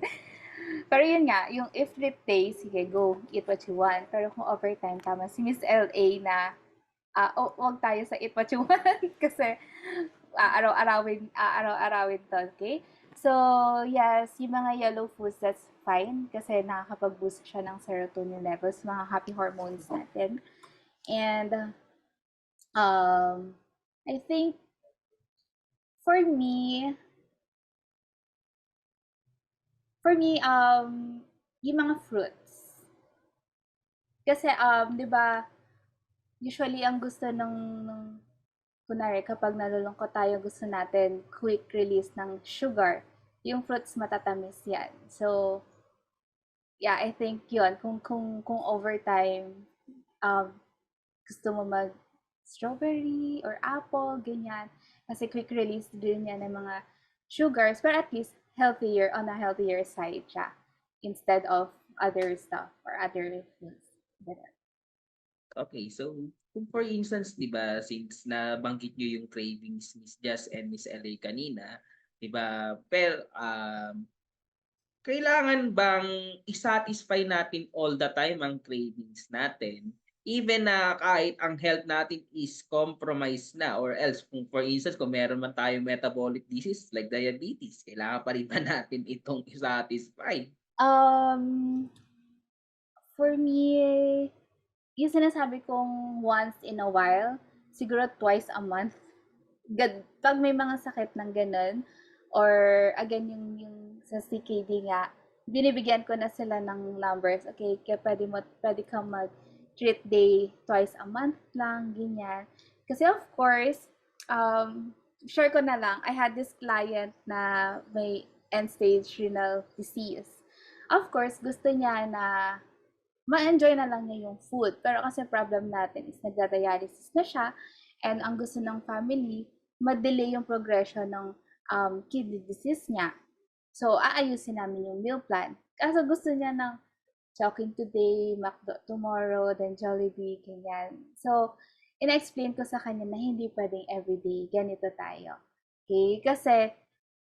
Pero yun nga, yung if flip day, sige, go, eat what you want. Pero kung overtime, tama si Miss LA na, wag tayo sa eat what you want kasi araw-arawin to, okay? So, yes, yung mga yellow foods, that's fine kasi nakakapag-boost siya ng serotonin levels, mga happy hormones natin. And I think for me, yung mga fruits. Kasi, 'di ba, usually ang gusto ng kunwari kapag nalulungkot tayo, gusto natin quick release ng sugar. Yung fruits matatamis yan. So, yeah, I think yun. Kung overtime, um, gusto mo mag strawberry or apple, ganyan. Kasi quick release din yan ng mga sugars, but at least healthier, on a healthier side siya instead of other stuff or other foods. Ganun. Okay, so kung for instance, 'di ba, since nabanggit niyo yung cravings Miss Jazz and Miss LA kanina, 'di ba? Kailangan bang i-satisfy natin all the time ang cravings natin? Even na kahit ang health natin is compromised na, or else kung for instance kung meron man tayong metabolic disease like diabetes, kailangan pa rin ba natin itong i-satisfy? Um, for me, yung sinasabi kong once in a while, siguro twice a month. Pag may mga sakit ng ganun, or again, yung sa CKD nga, binibigyan ko na sila ng numbers. Okay, kaya pwede kang mag-treat day twice a month lang, ganyan. Kasi of course, share ko na lang, I had this client na may end-stage renal disease. Of course, gusto niya na ma-enjoy na lang niya yung food. Pero kasi problem natin is nagda-dialysis na siya, and ang gusto ng family, ma-delay yung progression ng kidney disease niya. So, aayusin namin yung meal plan. Kaso gusto niya ng Chowking today, McDo tomorrow, then Jollibee, ganyan. So, ina-explain ko sa kanya na hindi pwedeng everyday, ganito tayo. Okay? Kasi,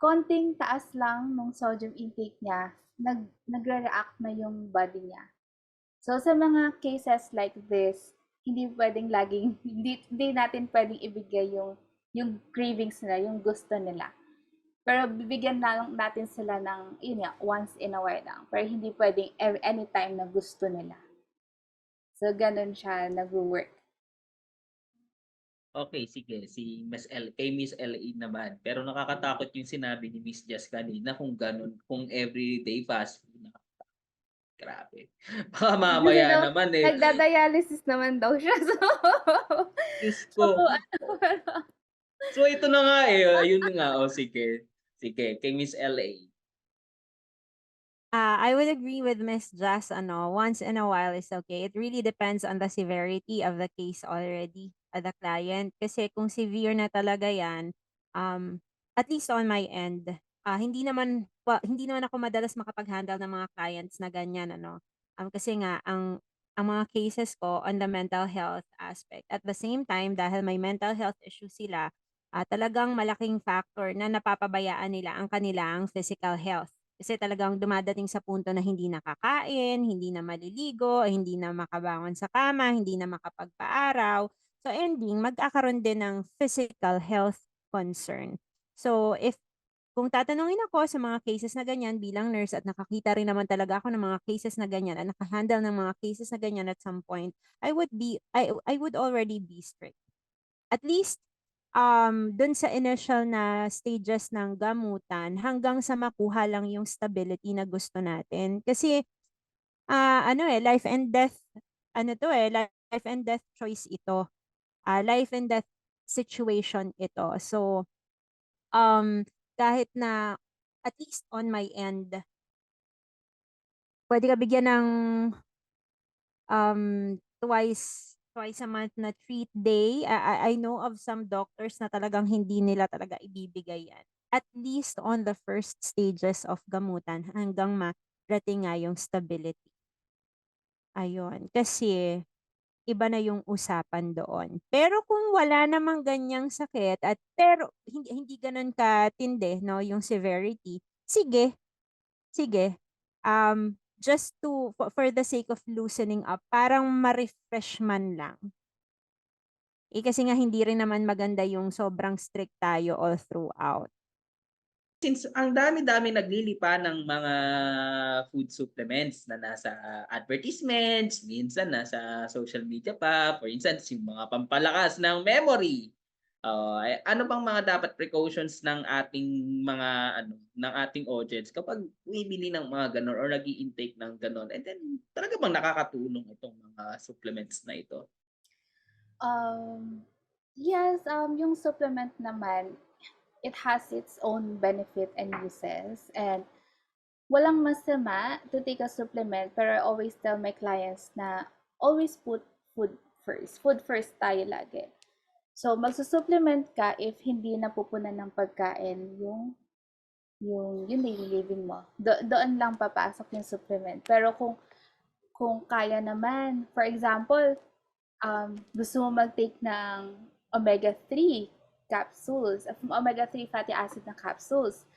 konting taas lang ng sodium intake niya, nagre-react na yung body niya. So, sa mga cases like this, hindi pwedeng laging, hindi natin pwedeng ibigay yung cravings nila, yung gusto nila. Pero bibigyan na lang natin sila ng, yun nga, once in a while lang. Pero hindi pwedeng anytime na gusto nila. So, ganun siya nag-work. Okay, sige, kay Miss LA naman. Pero nakakatakot yung sinabi ni Miss Jazz kanina kung ganun, kung everyday fast food na. Grabe. Baka Kasi mamaya daw, naman eh. nagda-dialysis naman daw siya. Diyos So, ko. ano, So ito na nga eh. Ayun na nga. O sige. Sige, kay Miss LA. I would agree with Miss Jess, once in a while is okay. It really depends on the severity of the case already, the client. Kasi kung severe na talaga yan, um, at least on my end, hindi naman ako madalas makapag-handle ng mga clients na ganyan, Kasi nga, ang mga cases ko on the mental health aspect. At the same time, dahil may mental health issues sila, talagang malaking factor na napapabayaan nila ang kanilang physical health. Kasi talagang dumadating sa punto na hindi nakakain, hindi na maliligo, hindi na makabangon sa kama, hindi na makapagpaaraw. So ending, magkakaroon din ng physical health concern. So kung tatanungin ako sa mga cases na ganyan bilang nurse at nakakita rin naman talaga ako ng mga cases na ganyan at nakahandle ng mga cases na ganyan at some point, I would already be strict. At least dun sa initial na stages ng gamutan hanggang sa makuha lang yung stability na gusto natin. Kasi, life and death, life and death choice ito. Life and death situation ito. So, kahit na at least on my end, pwede ka bigyan ng twice a month na treat day. I know of some doctors na talagang hindi nila talaga ibibigay yan. at least on the first stages of gamutan hanggang marating nga yung stability. Ayun, kasi iba na yung usapan doon. Pero kung wala namang ganyang sakit at pero hindi gano'n katindi 'no, yung severity, sige, sige. Just for the sake of loosening up, parang ma-refresh man lang. Kasi nga hindi rin naman maganda yung sobrang strict tayo all throughout. Since ang dami-dami naglilipa ng mga food supplements na nasa advertisements, minsan nasa social media pa, for instance, yung mga pampalakas ng memory. Ano bang mga dapat precautions ng ating mga ng ating audience kapag bumibili ng mga gano'n or nag-i-intake ng gano'n? And then talaga bang nakakatulong itong mga supplements na ito? Yes, yung supplement naman, it has its own benefit and uses. And walang masama to take a supplement, pero I always tell my clients na always put food first. Food first tayo lagi. So, magsusupplement ka if hindi napupunan ng pagkain yung daily living mo. Doon lang papasok yung supplement. Pero kung kaya naman, for example, gusto mo mag-take ng omega-3 capsules, omega-3 fatty acid na capsules.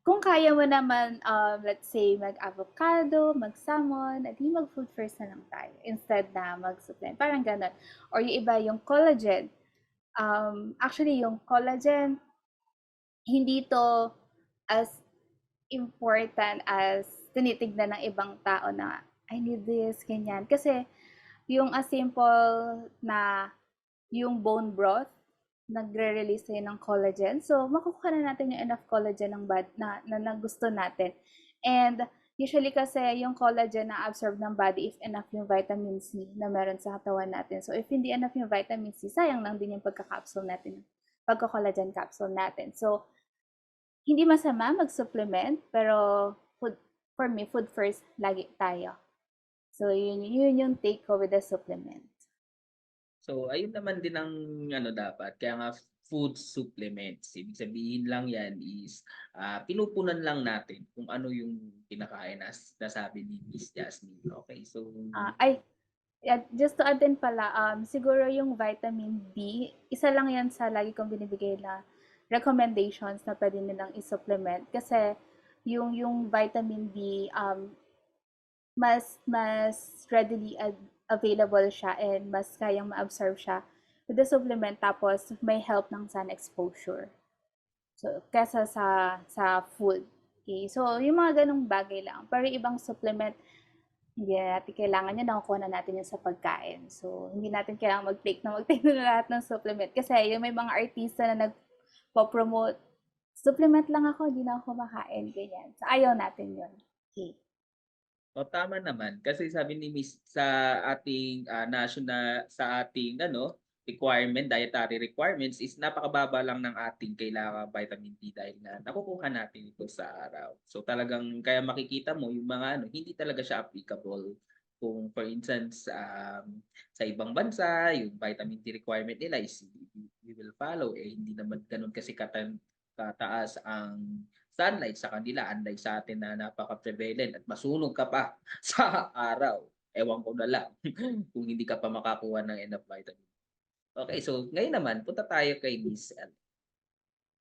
Kung kaya mo naman, let's say, mag-avocado, mag-salmon, edi mag-food first na lang tayo instead na mag-supplement. Parang ganun. Or yung iba, yung collagen. Actually, yung collagen, hindi to as important as tinitignan ng ibang tao na, I need this, ganyan. Kasi, yung as simple na yung bone broth, nagre-release tayo ng collagen. So, makukuha na natin yung enough collagen na gusto natin. And usually kasi yung collagen na absorb ng body if enough yung vitamin C na meron sa katawan natin. So, if hindi enough yung vitamin C, sayang lang din yung pagka-capsule natin, pagka-collagen capsule natin. So, hindi masama mag-supplement, pero for me, food first lagi tayo. So, yun yung take ko with the supplement. So, ayun naman din ang dapat. Kaya nga food supplements. Ibig sabihin lang yan is pinupunan lang natin kung ano yung kinakain na nasabi ni Miss Jasmine. Okay, so... Just to add din pala, siguro yung vitamin D, isa lang yan sa lagi kong binibigay na recommendations na pwede nilang i-supplement. Kasi yung vitamin D, mas readily available siya and mas kayang ma-absorb siya with the supplement, tapos may help ng sun exposure. So, kesa sa food. Okay? So, yung mga ganong bagay lang. Pero ibang supplement, hindi natin kailangan yun, nakukuha na natin yun sa pagkain. So, hindi natin kailangan mag-take na lahat ng supplement. Kasi yung may mga artista na nagpo-promote, supplement lang ako, hindi na ako kumakain, ganyan. So, ayaw natin yun. Okay. O tama naman kasi sabi ni Miss sa ating requirement, dietary requirements is napakababa lang ng ating kailangan vitamin D dahil na nakukuha natin ito sa araw. So talagang kaya makikita mo yung mga hindi talaga siya applicable. Kung for instance sa ibang bansa, yung vitamin D requirement nila is we will follow, hindi naman ganoon kasi kataas ang sunlight sa kanila, unlike sa atin na napaka-prevalent at masunog ka pa sa araw. Ewan ko na lang kung hindi ka pa makakuha ng enough vitamin. Okay, so ngayon naman, punta tayo kay Miss L.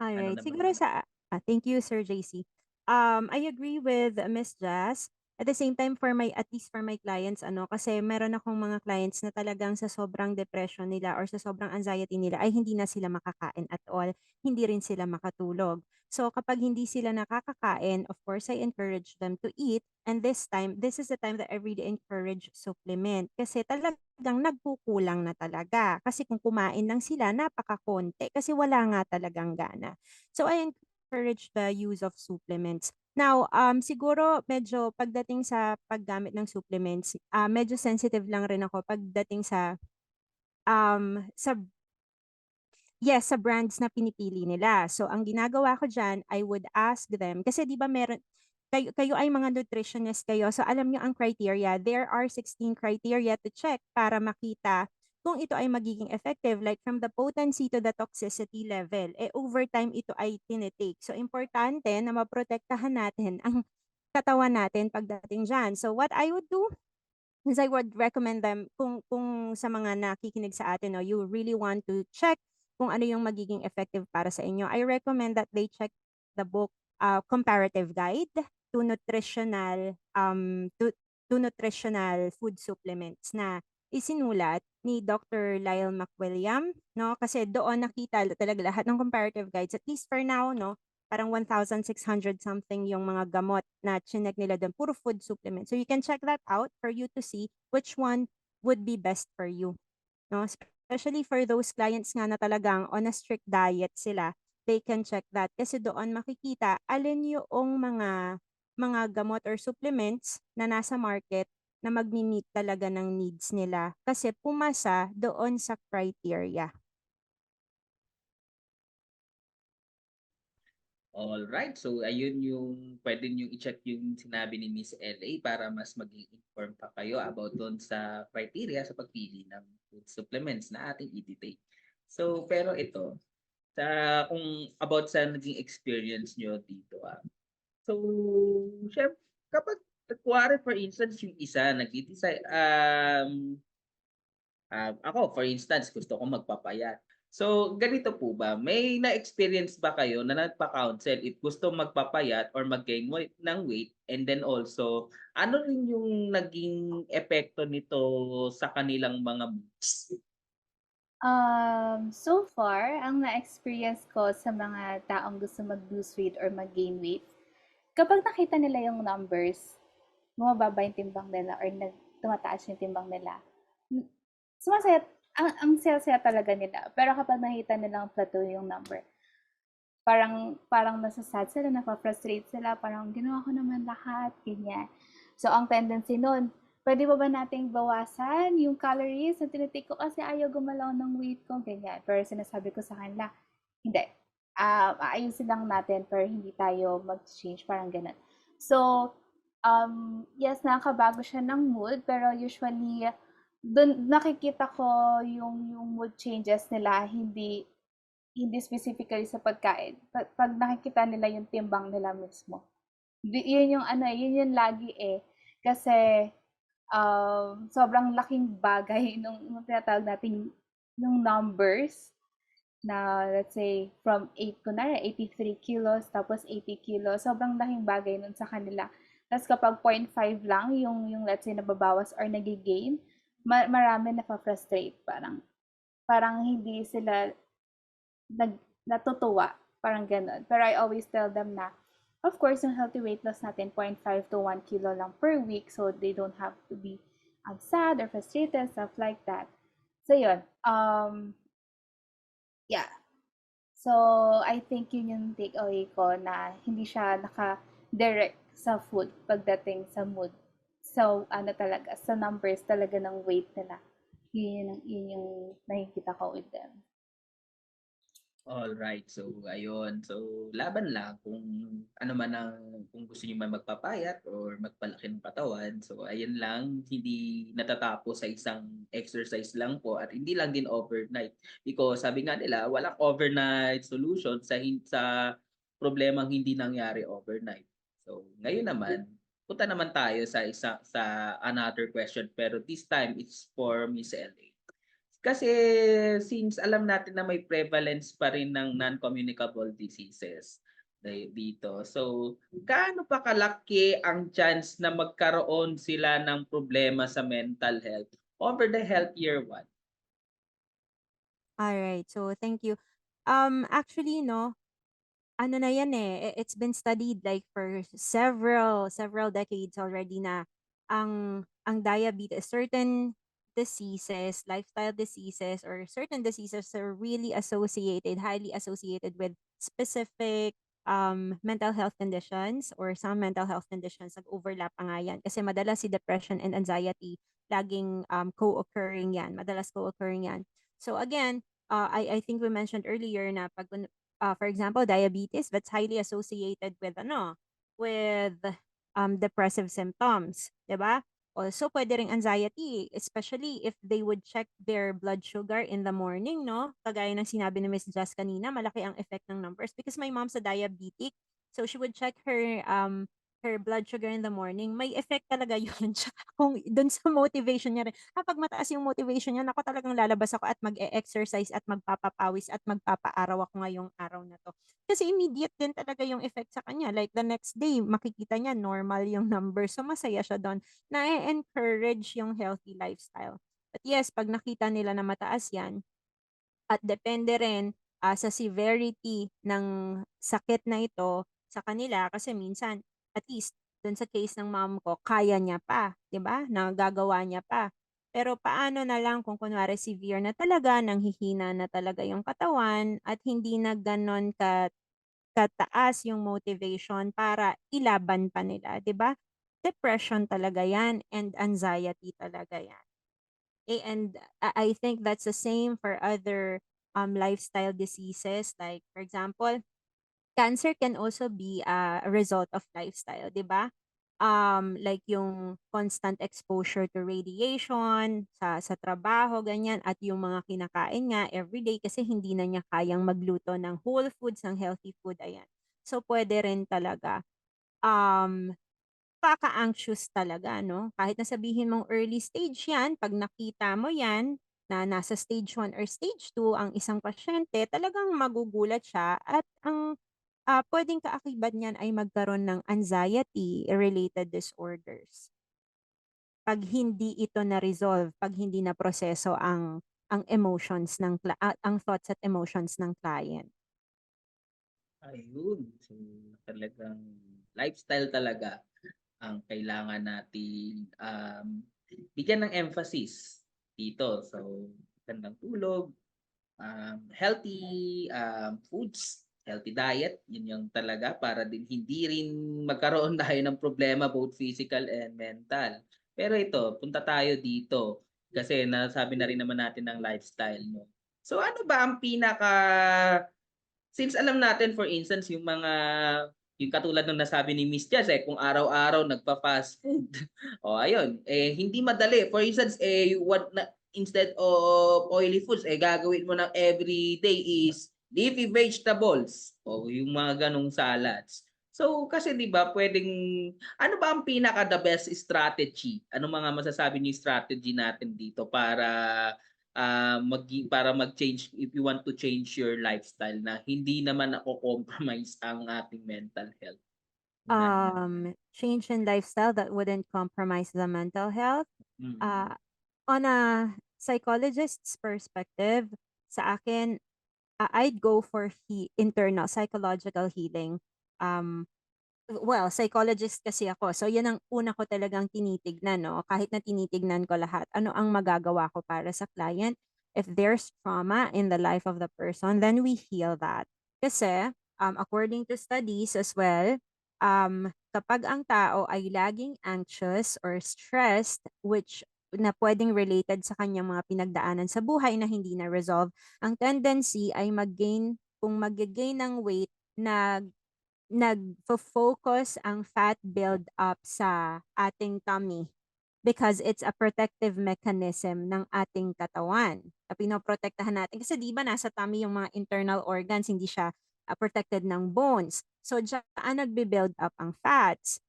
Alright, naman siguro yun? thank you, Sir JC. I agree with Miss Jazz. At the same time, at least for my clients, kasi meron akong mga clients na talagang sa sobrang depression nila or sa sobrang anxiety nila ay hindi na sila makakain at all, hindi rin sila makatulog. So kapag hindi sila nakakakain, of course, I encourage them to eat. And this is the time that I really encourage supplement. Kasi talagang nagkukulang na talaga. Kasi kung kumain lang sila, napakakonti. Kasi wala nga talagang gana. So I encourage the use of supplements. Now, siguro medyo pagdating sa paggamit ng supplements, medyo sensitive lang rin ako pagdating sa sa yes, sa brands na pinipili nila. So, ang ginagawa ko diyan, I would ask them kasi 'di ba kayo ay mga nutritionist kayo, so alam niyo ang criteria. There are 16 criteria to check para makita kung ito ay magiging effective, like from the potency to the toxicity level, over time ito ay tinitake. So, importante na maprotektahan natin ang katawan natin pagdating diyan. So, what I would do is I would recommend them kung sa mga nakikinig sa atin 'no, you really want to check kung ano yung magiging effective para sa inyo. I recommend that they check the book, Comparative Guide to Nutritional, to Nutritional Food Supplements na isinulat ni Dr. Lyle McWilliam 'no, kasi doon nakita talaga lahat ng comparative guides at least for now 'no, parang 1,600 something yung mga gamot na chinek nila dun, puro food supplement. So you can check that out for you to see which one would be best for you, 'no? Especially for those clients nga na talagang on a strict diet sila, they can check that kasi doon makikita alin yung mga gamot or supplements na nasa market na magmi-meet talaga ng needs nila kasi pumasa doon sa criteria. Alright, so ayun yung pwede nyo i-check yung sinabi ni Miss LA para mas maging informed pa kayo about doon sa criteria sa pagpili ng food supplements na ating i-take. So, pero ito, kung about sa naging experience nyo dito. So, syempre, kapag kuwari for instance yung isa nag-decide, ako for instance gusto ko magpapayat. So, ganito po ba, may na-experience ba kayo na nagpa-counsel if gusto magpapayat or mag-gain ng weight, and then also ano rin yung naging epekto nito sa kanilang mga moods? So far, ang na-experience ko sa mga taong gusto mag-lose weight or mag-gain weight, kapag nakita nila yung numbers, bumababa yung timbang nila or tumataas yung timbang nila, sumasaya, ang saya-saya talaga nila. Pero kapag nakita nilang plateau yung number, parang nasa-sad sila, napafrustrate sila, parang ginawa ko naman lahat, ganyan. So, ang tendency nun, pwede ba nating bawasan yung calories na tinitake ko kasi ayaw gumalaw ng weight ko, ganyan. Pero sinasabi ko sa kanila, hindi. Aayusin lang natin pero hindi tayo mag-change, parang ganun. So, yes, nakakabago siya ng mood, pero usually, doon nakikita ko yung mood changes nila, hindi specifically sa pagkain. Pag nakikita nila yung timbang nila mismo. Yun yung ano, yun yung lagi eh. Kasi sobrang laking bagay nung tinatawag natin yung numbers na let's say from 83 kilos tapos 80 kilos. Sobrang laking bagay nun sa kanila. Tapos kapag 0.5 lang yung let's say nababawas or nagigain, marami na-frustrate. Parang hindi sila natutuwa. Parang ganun. Pero I always tell them na, of course, yung healthy weight loss natin, 0.5 to 1 kilo lang per week. So, they don't have to be sad or frustrated, stuff like that. So, yun. Yeah. So, I think yun yung takeaway ko na hindi siya naka-direct sa food pagdating sa mood. So, ano talaga, sa numbers talaga ng weight nila. Yun yung nakikita ko with them. Alright, so ayun. So laban lang kung ano man kung gusto niyo man magpapayat or magpalaki ng katawan. So ayun lang, hindi natatapos sa isang exercise lang po at hindi lang din overnight. Because sabi nga nila, walang overnight solution sa problemang hindi nangyari overnight. So ngayon naman, punta naman tayo sa another question, pero this time it's for Miss LA. Kasi since alam natin na may prevalence pa rin ng non-communicable diseases dito. So, gaano pa kalaki ang chance na magkaroon sila ng problema sa mental health over the healthier one? Alright, so thank you. Actually 'no, ano na yan it's been studied like for several decades already na ang diabetes, certain diseases, lifestyle diseases or certain diseases are really associated, highly associated with specific mental health conditions or some mental health conditions. Nag-overlap pa nga yan kasi madalas si depression and anxiety laging co-occurring yan, madalas co-occurring yan. So again, I think we mentioned earlier na pag for example, diabetes, that's highly associated with with depressive symptoms, 'di ba? Also, pwede ring anxiety, especially if they would check their blood sugar in the morning, no? Kagaya ng sinabi ni Miss Jess kanina, malaki ang effect ng numbers because my mom's a diabetic. So she would check her blood sugar in the morning. May effect talaga yun. Tsaka kung dun sa motivation niya rin. Kapag mataas yung motivation niya, naku talagang lalabas ako at mag-e-exercise at magpapapawis at magpapaaraw ako ngayong araw na 'to. Kasi immediate din talaga yung effect sa kanya. Like the next day, makikita niya normal yung numbers. So masaya siya dun. Na-encourage yung healthy lifestyle. But yes, 'pag nakita nila na mataas 'yan at depende rin, sa severity ng sakit na ito sa kanila kasi minsan at least dun sa case ng mom ko kaya niya pa, 'di ba, nagagawa niya pa. Pero paano na lang kung kunwari severe na talaga, nanghihina na talaga yung katawan at hindi na gano'n kataas yung motivation para ilaban pa nila, 'di ba? Depression talaga 'yan and anxiety talaga 'yan. And I think that's the same for other lifestyle diseases like for example, cancer can also be a result of lifestyle, 'di ba? Like yung constant exposure to radiation sa trabaho ganyan at yung mga kinakain nga everyday kasi hindi na niya kayang magluto ng whole foods, ng healthy food, ayan. So pwede rin talaga. Um, Kaka-anxious talaga 'no, kahit na sabihin mong early stage 'yan, 'pag nakita mo 'yan, na nasa stage 1 or stage 2 ang isang pasyente, talagang magugulat siya at ang, puwedeng kaakibat niyan ay magkaroon ng anxiety-related disorders. 'Pag hindi ito na-resolve, 'pag hindi naproseso ang emotions ang thoughts at emotions ng client. Ayun. So, talagang lifestyle talaga ang kailangan nating bigyan ng emphasis dito. So, gandang tulog, healthy foods, healthy diet, yun yung talaga para din hindi rin magkaroon tayo ng problema both physical and mental. Pero ito, punta tayo dito kasi nasabi na rin naman natin ng lifestyle, no? So ano ba ang since alam natin for instance yung katulad ng nasabi ni Miss Jess kung araw-araw nagfa-fast food. O ayun, hindi madali. For instance, what na instead of oily foods, gagawin mo ng everyday is leafy vegetables o yung mga ganong salads. So kasi 'di ba pwedeng ano ba ang pinaka the best strategy? Ano mga masasabi niyo strategy natin dito para mag-change if you want to change your lifestyle na hindi naman nako-compromise ang ating mental health. Yan. Change in lifestyle that wouldn't compromise the mental health. Mm. Ah, on a psychologist's perspective, sa akin, I'd go for internal psychological healing. Um, well, psychologist kasi ako. So, yan ang una ko talagang tinitignan, no? Kahit na tinitignan ko lahat, ano ang magagawa ko para sa client? If there's trauma in the life of the person, then we heal that. Kasi, according to studies as well, kapag ang tao ay laging anxious or stressed, which na pwedeng related sa kanyang mga pinagdaanan sa buhay na hindi na resolve, ang tendency ay kung mag-gain ng weight, nagfo-focus ang fat build-up sa ating tummy because it's a protective mechanism ng ating katawan. Pinoprotektahan natin kasi 'di ba nasa tummy yung mga internal organs, hindi siya, protected ng bones. So diyan nagbi-build up ang fats.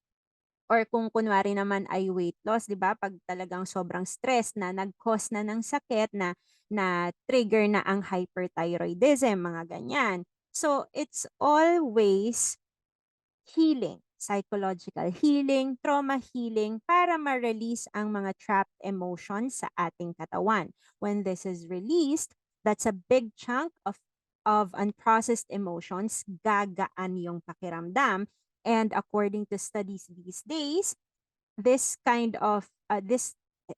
Or kung kunwari naman ay weight loss, 'di ba, 'pag talagang sobrang stress na nag-cause na ng sakit na na trigger na ang hyperthyroidism, mga ganyan. So it's always healing, psychological healing, trauma healing para ma-release ang mga trapped emotions sa ating katawan. When this is released, that's a big chunk of unprocessed emotions, gagaan yung pakiramdam. And according to studies these days, this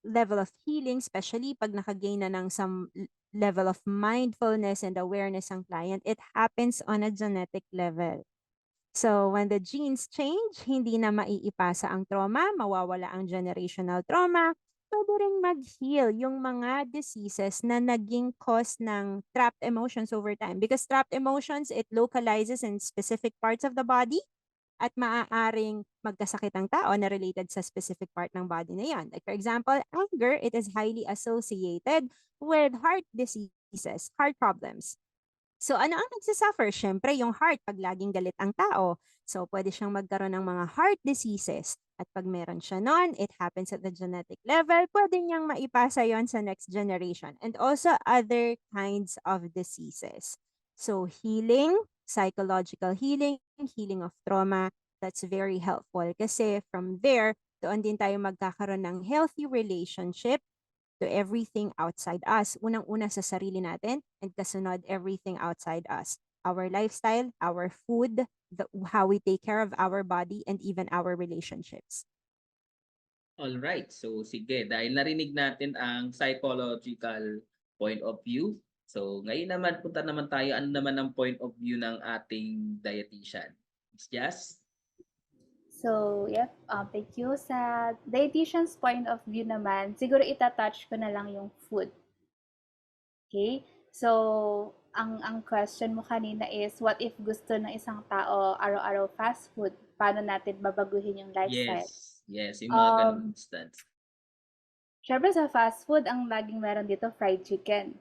level of healing, especially pag nakagain na ng some level of mindfulness and awareness ang client, it happens on a genetic level. So, when the genes change, hindi na maiipasa ang trauma, mawawala ang generational trauma, pwede ring mag-heal yung mga diseases na naging cause ng trapped emotions over time. Because trapped emotions, it localizes in specific parts of the body. at maaaring magkasakit ang tao na related sa specific part ng body na yan. Like for example, anger, it is highly associated with heart diseases, heart problems. So ano ang nagsasuffer? Siyempre, yung heart pag laging galit ang tao. So pwede siyang magkaroon ng mga heart diseases. At pag meron siya nun, it happens at the genetic level, pwede niyang maipasa yon sa next generation. And also other kinds of diseases. So healing, psychological healing, healing of trauma, that's very helpful. Kasi from there, doon din tayo magkakaroon ng healthy relationship to everything outside us. Unang-una sa sarili natin, and kasunod everything outside us. Our lifestyle, our food, how we take care of our body, and even our relationships. All right. So sige, dahil narinig natin ang psychological point of view. So ngayon naman punta naman tayo, ano naman ang point of view ng ating dietitian? It's just So, yep, thank you. Sa dietitian's point of view naman, siguro itatouch ko na lang yung food. Okay? So, ang question mo kanina is, what if gusto ng isang tao araw-araw fast food? Paano natin babaguhin yung lifestyle? yes, yung mga ganung instance. Syempre sa fast food, ang laging meron dito, fried chicken.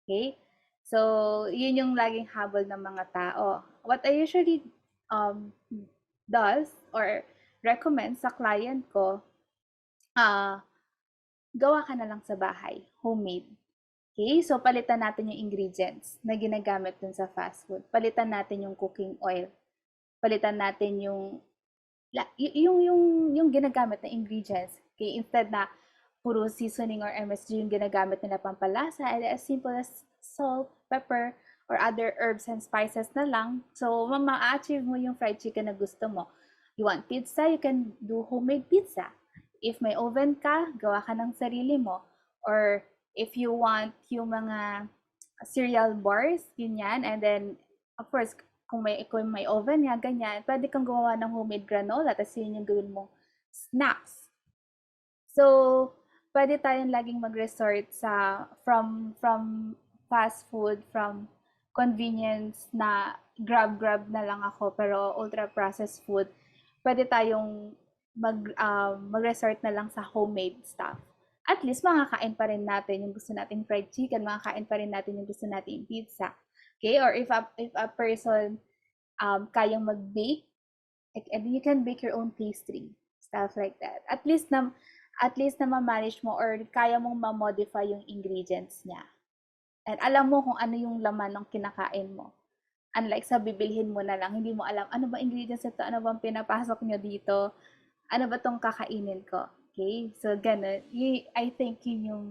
Okay? So, yun yung laging habol ng mga tao. What I usually does or recommend sa client ko, gawa ka na lang sa bahay, homemade. Okay? So, palitan natin yung ingredients na ginagamit dun sa fast food. Palitan natin yung cooking oil. Palitan natin yung ginagamit na ingredients. Okay? Instead na puro seasoning or MSG yung ginagamit nila pampalasa, and as simple as salt, pepper, or other herbs and spices na lang. So, ma-achieve mo yung fried chicken na gusto mo. You want pizza, you can do homemade pizza. If may oven ka, gawa ka ng sarili mo. Or if you want yung mga cereal bars, ganyan, and then, of course, kung may oven nga, ganyan, pwede kang gumawa ng homemade granola, tapos yun yung gawin mong snacks. So, pwede tayong laging mag-resort sa from fast food, from convenience na grab na lang ako, pero ultra-processed food. Pwede tayong mag-resort na lang sa homemade stuff. At least makakain pa rin natin yung gusto nating fried chicken, makakain pa rin natin yung gusto nating pizza. Okay? Or if a person kayang mag-bake, and you can bake your own pastry, stuff like that. At least na ma-manage mo or kaya mong ma-modify yung ingredients niya. And alam mo kung ano yung laman ng kinakain mo. Unlike sa bibilhin mo na lang, hindi mo alam, ano ba ingredients ito? Ano bang pinapasok nyo dito? Ano ba tong kakainin ko? Okay? So, ganun. I think yun yung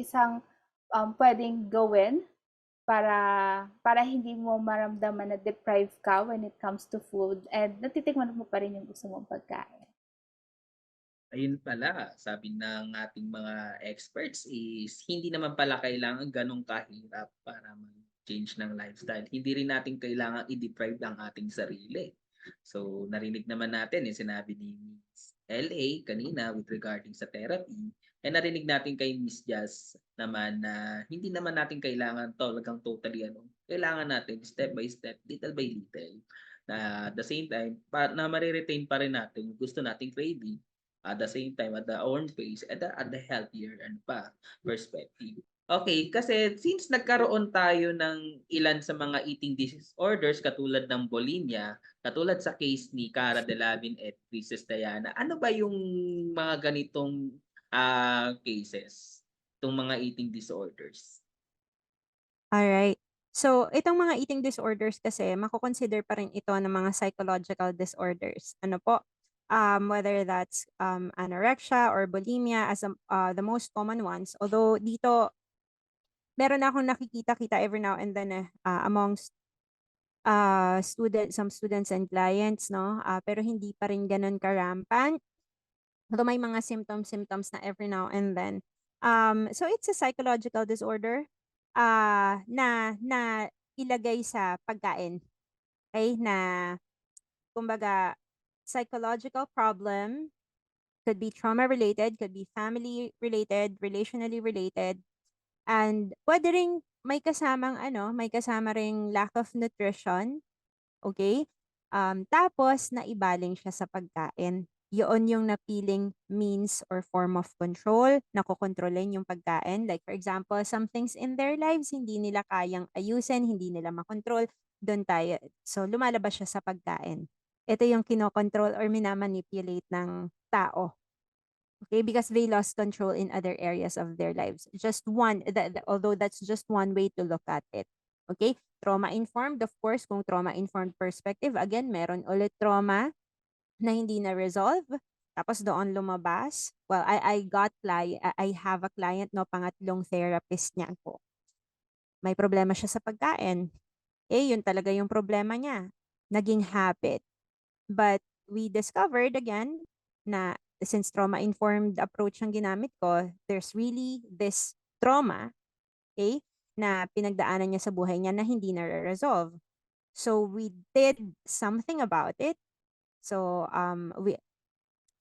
isang pwedeng gawin para hindi mo maramdaman na deprived ka when it comes to food, and natitikman mo pa rin yung gusto mong pagkain. Ayun pala, sabi ng ating mga experts is hindi naman pala kailangan ganong kahirap para mag-change ng lifestyle. Hindi rin natin kailangan i-deprive ang ating sarili. So, narinig naman natin yung sinabi ni Miss LA kanina with regarding sa therapy. And narinig natin kay Miss Jazz naman na hindi naman natin kailangan talagang totally kailangan natin step by step, little by little. Na at the same time, na mariretain pa rin natin yung gusto nating craving. At the same time, at the own pace, at the healthier perspective. Okay, kasi since nagkaroon tayo ng ilan sa mga eating disorders katulad ng bulimia, katulad sa case ni Cara Delevingne at Princess Diana, ano ba yung mga ganitong cases, itong mga eating disorders? Alright. So, itong mga eating disorders kasi, mako-consider pa rin ito ng mga psychological disorders. Ano po? Whether that's anorexia or bulimia as the most common ones. Although dito, meron akong nakikita every now and then amongst some students and clients, no? Pero hindi pa rin ganun karampant. Although may mga symptoms na every now and then. So it's a psychological disorder na ilagay sa pagkain. Okay? Na kumbaga psychological problem, could be trauma related, could be family related, relationally related, and pwede ring may kasama ring lack of nutrition, okay? Tapos naibaling siya sa pagkain. Yun yung napiling means or form of control, nakokontrolin yung pagkain. Like for example, some things in their lives, hindi nila kayang ayusin, hindi nila makontrol, doon tayo. So lumalabas siya sa pagkain. Ito yung kinokontrol or minamanipulate ng tao. Okay, because they lost control in other areas of their lives. Just one, although that's just one way to look at it. Okay, trauma-informed, of course, kung trauma-informed perspective, again, meron ulit trauma na hindi na-resolve. Tapos doon lumabas. Well, I have a client, no, pangatlong therapist niya po. May problema siya sa pagkain. Yun talaga yung problema niya. Naging habit. But we discovered again na since trauma-informed approach ang ginamit ko, there's really this trauma, okay, na pinagdaanan niya sa buhay niya na hindi na-resolve. So we did something about it. So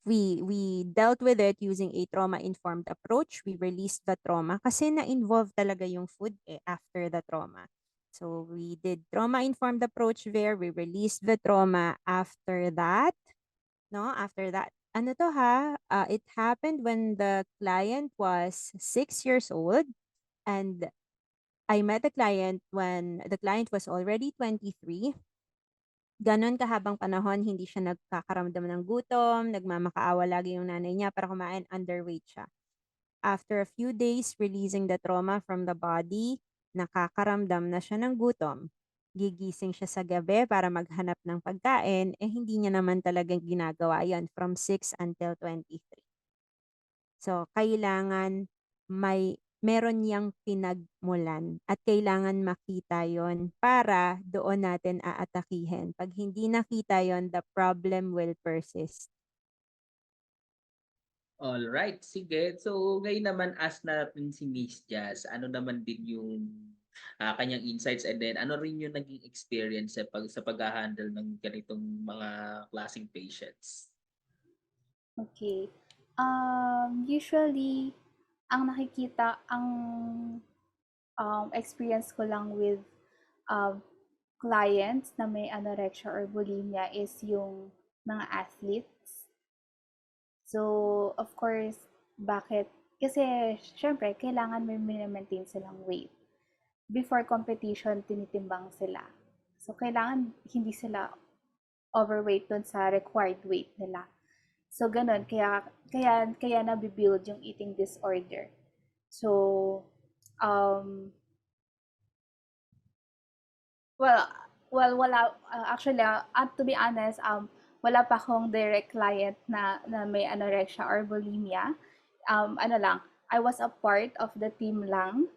we dealt with it using a trauma-informed approach. We released the trauma kasi na-involve talaga yung food after the trauma. So we did trauma-informed approach there. We released the trauma after that. No, after that. Ano to ha? It happened when the client was 6 years old, and I met the client when the client was already 23. Ganon kahabang panahon, hindi siya nagkakaramdam ng gutom, nagmamakaawa lagi yung nanay niya para kumain, underweight siya. After a few days releasing the trauma from the body, nakakaramdam na siya ng gutom. Gigising siya sa gabi para maghanap ng pagkain, hindi niya naman talagang ginagawa yon from 6 until 23. So, kailangan meron niyang pinagmulan at kailangan makita yon para doon natin aatakihin. Pag hindi nakita yon, the problem will persist. All right, sige. So, ngayon naman ask natin si Miss Jazz, ano naman din yung kanyang insights, and then ano rin yung naging experience sa pag-handle ng ganitong mga klaseng patients. Okay. Usually, ang experience ko lang with clients na may anorexia or bulimia is yung mga athletes. So, of course, bakit? Kasi, syempre, kailangan may maintain silang weight. Before competition, tinitimbang sila. So, kailangan hindi sila overweight dun sa required weight nila. So, ganun. Kaya nabibuild yung eating disorder. So, wala, actually, to be honest, wala pa akong direct client na may anorexia or bulimia. Ano lang, I was a part of the team lang,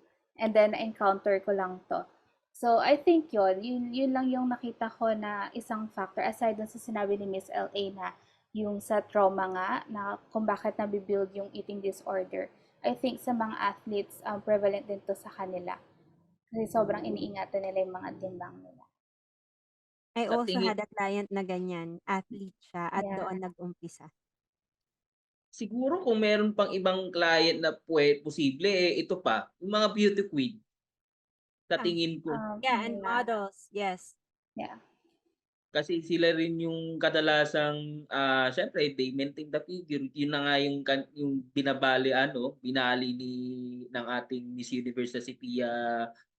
and then encounter ko lang to. So, I think yun lang yung nakita ko na isang factor, aside dun sa sinabi ni Miss LA na yung sa trauma nga, na kung bakit nabibuild yung eating disorder. I think sa mga athletes, prevalent din to sa kanila. Kasi sobrang iniingatan nila yung mga timbang nila. I Sa also tingin, had a client na ganyan, athlete siya, at Yeah. doon nag-umpisa. siguro kung meron pang ibang client na posible, ito pa, yung mga beauty queen, sa Yeah. tingin ko. Yeah, and Yeah. models, yes. Yeah. Kasi sila rin yung kadalasang syempre they maintain the figure. Yun na nga yung binali ng ating Miss Universe na si Pia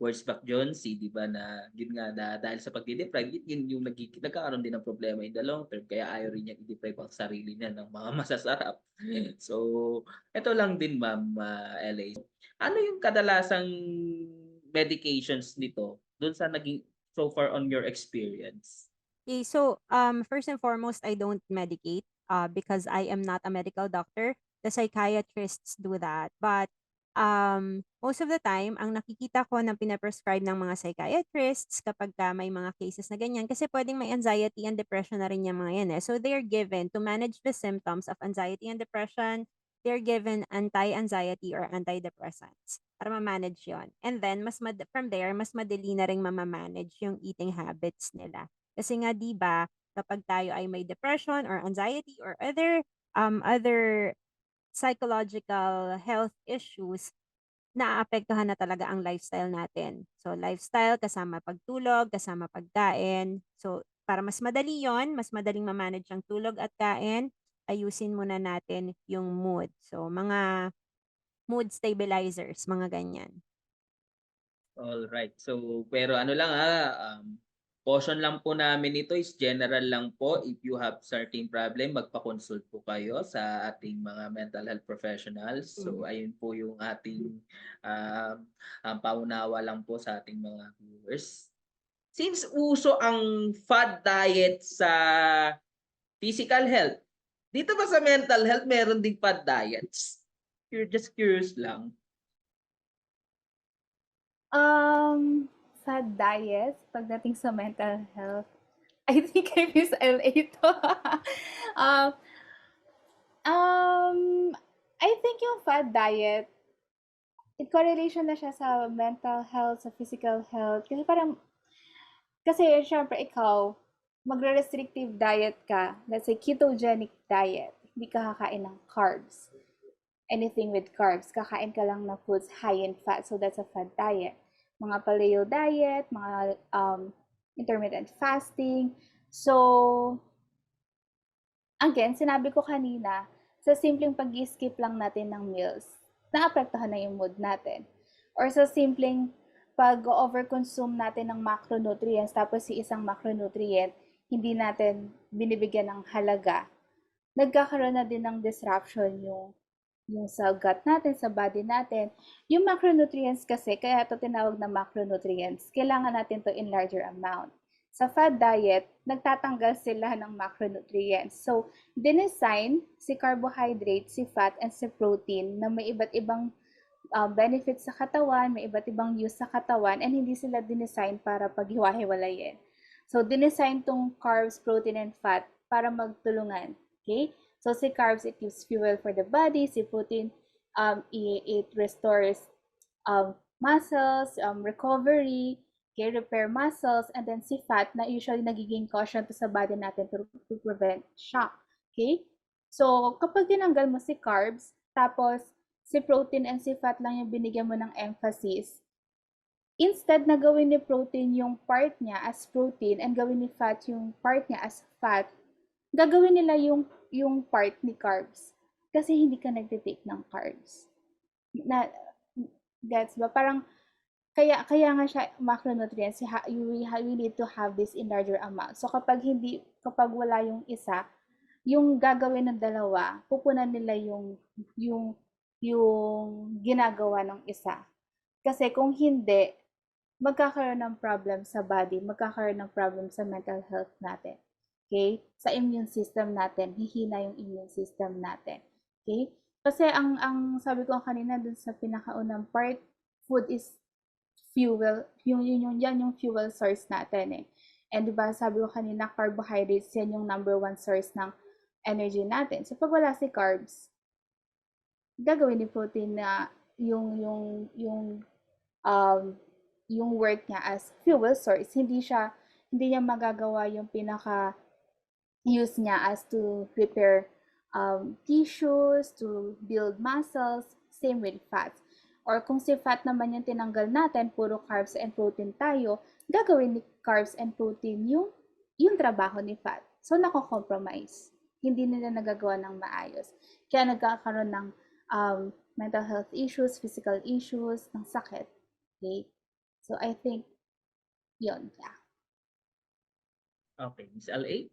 Wurzbach-Jonesy, di ba, na yun nga dahil sa pagde-deprive, yun yung nagkakaroon din ng problema in the long term, kaya ayaw rin niya i-deprive ang sarili niya ng mga masasarap. So, ito lang din ma'am, LA. Ano yung kadalasang medications nito doon sa naging so far on your experience? Okay, so first and foremost, I don't medicate because I am not a medical doctor. The psychiatrists do that. But most of the time, ang nakikita ko na pinaprescribe ng mga psychiatrists kapag may mga cases na ganyan, kasi pwedeng may anxiety and depression na rin yung mga yan eh. So they're given to manage the symptoms of anxiety and depression, they're given anti-anxiety or antidepressants para ma-manage yon. And then, from there, mas madali na rin mamamanage yung eating habits nila. Kasi nga 'di ba, kapag tayo ay may depression or anxiety or other psychological health issues, naaapektuhan na talaga ang lifestyle natin. So lifestyle kasama pagtulog, kasama pagkain. So para mas madali yon, mas madaling ma-manage ang tulog at kain, ayusin muna natin yung mood. So, mga mood stabilizers, mga ganyan. Alright. So, pero ano lang caution lang po namin ito is general lang po. If you have certain problem, magpa-consult po kayo sa ating mga mental health professionals. So, ayun po yung ating paunawa lang po sa ating mga viewers. Since uso ang fad diet sa physical health, dito ba sa mental health meron ding fad diets? You're just curious lang. Fad diet pagdating sa mental health. I think I miss LA to. um, um, I think yung fad diet, in correlation na siya sa mental health, sa physical health. Kasi syempre ikaw, magre-restrictive diet ka, let's say ketogenic diet, hindi ka kakain ng carbs. Anything with carbs, kakain ka lang ng foods high in fat, so that's a fad diet. Mga paleo diet, mga intermittent fasting. So, again, sinabi ko kanina, sa simpleng pag-skip lang natin ng meals, naapektuhan na yung mood natin. Or sa simpleng pag-overconsume natin ng macronutrients, tapos si isang macronutrient, hindi natin binibigyan ng halaga, nagkakaroon na din ng disruption yung sa gut natin, sa body natin. Yung macronutrients kasi, kaya ito tinawag na macronutrients, kailangan natin to in larger amount. Sa fad diet, nagtatanggal sila ng macronutrients. So, dinesign si carbohydrate, si fat, and si protein na may iba't ibang benefits sa katawan, may iba't ibang use sa katawan, and hindi sila dinesign para paghiwa-hiwalayin. So, dinesign tong carbs, protein, and fat para magtulungan. Okay? So, si carbs, it gives fuel for the body. Si protein, it restores muscles, recovery, okay, repair muscles. And then si fat, na usually nagiging caution to sa body natin to prevent shock. Okay? So, kapag tinanggal mo si carbs, tapos si protein and si fat lang yung binigyan mo ng emphasis, instead na gawin ni protein yung part niya as protein and gawin ni fat yung part niya as fat, gagawin nila yung part ni carbs. Kasi hindi ka nagtitake ng carbs. Gets ba? Parang, kaya nga siya macronutrients, we need to have this in larger amount. So kapag wala yung isa, yung gagawin ng dalawa, pupunan nila yung ginagawa ng isa. Kasi kung hindi, magkakaroon ng problem sa body, magkakaroon ng problem sa mental health natin. Okay? Sa immune system natin, hihina yung immune system natin. Okay? Kasi ang sabi ko kanina dun sa pinakaunang part, food is fuel. Yan yung fuel source natin eh. And diba sabi ko kanina, carbohydrates, yan yung number one source ng energy natin. So pag wala si carbs, gagawin ni protein na yung work niya as fuel source. Hindi niya magagawa yung use niya as to repair tissues, to build muscles, same with fats. Or kung si fat naman yung tinanggal natin, puro carbs and protein tayo, gagawin ni carbs and protein yung trabaho ni fat. So, nako-compromise. Hindi nila nagagawa ng maayos. Kaya nagkakaroon ng mental health issues, physical issues, ng sakit. Okay? So, I think, yun. Yeah. Okay, Miss LA?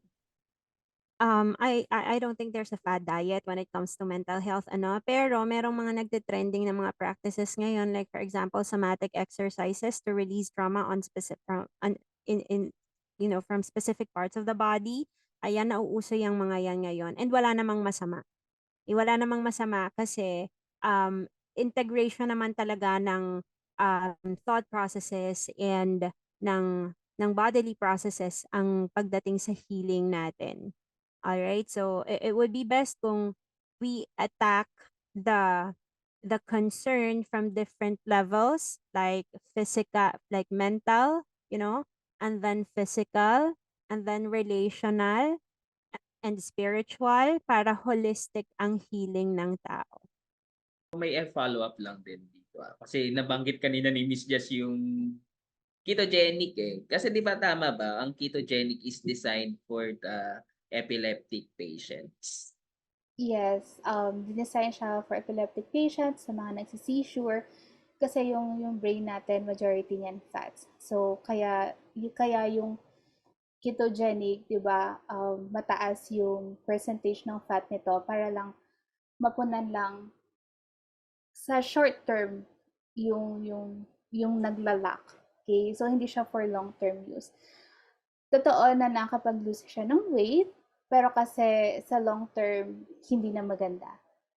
I don't think there's a fad diet when it comes to mental health, ano. Pero merong mga nagte-trending na mga practices ngayon, like for example, somatic exercises to release trauma on specific from specific parts of the body. Ayan, nauuso yung mga yan ngayon. And wala namang masama. Wala namang masama kasi integration naman talaga ng thought processes and ng bodily processes ang pagdating sa healing natin. Alright, so it would be best kung we attack the concern from different levels, like physical, like mental, and then physical, and then relational, and spiritual, para holistic ang healing ng tao. May follow-up lang din dito. Kasi nabanggit kanina ni Miss Jess yung ketogenic eh. Kasi di ba tama ba, ang ketogenic is designed for the epileptic patients. Yes, dinesign siya for epileptic patients, sa mga nagsi-seizure, kasi yung brain natin, majority niyan fats. So, kaya yung ketogenic, di ba, mataas yung percentage ng fat nito para lang mapunan lang sa short term yung naglalak. Okay? So, hindi siya for long-term use. Totoo na nakakapag-lose siya ng weight, pero kasi sa long term, hindi na maganda.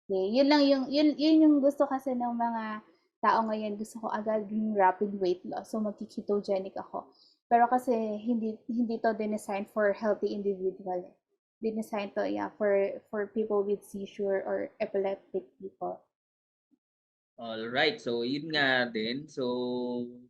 Okay? Yun lang yun yung gusto kasi ng mga tao ngayon. Gusto ko agad yung rapid weight loss. So, magki-ketogenic ako. Pero kasi hindi to dinesign for healthy individual. Dinesign to, yeah, for people with seizure or epileptic people. Alright, so yun nga din. So,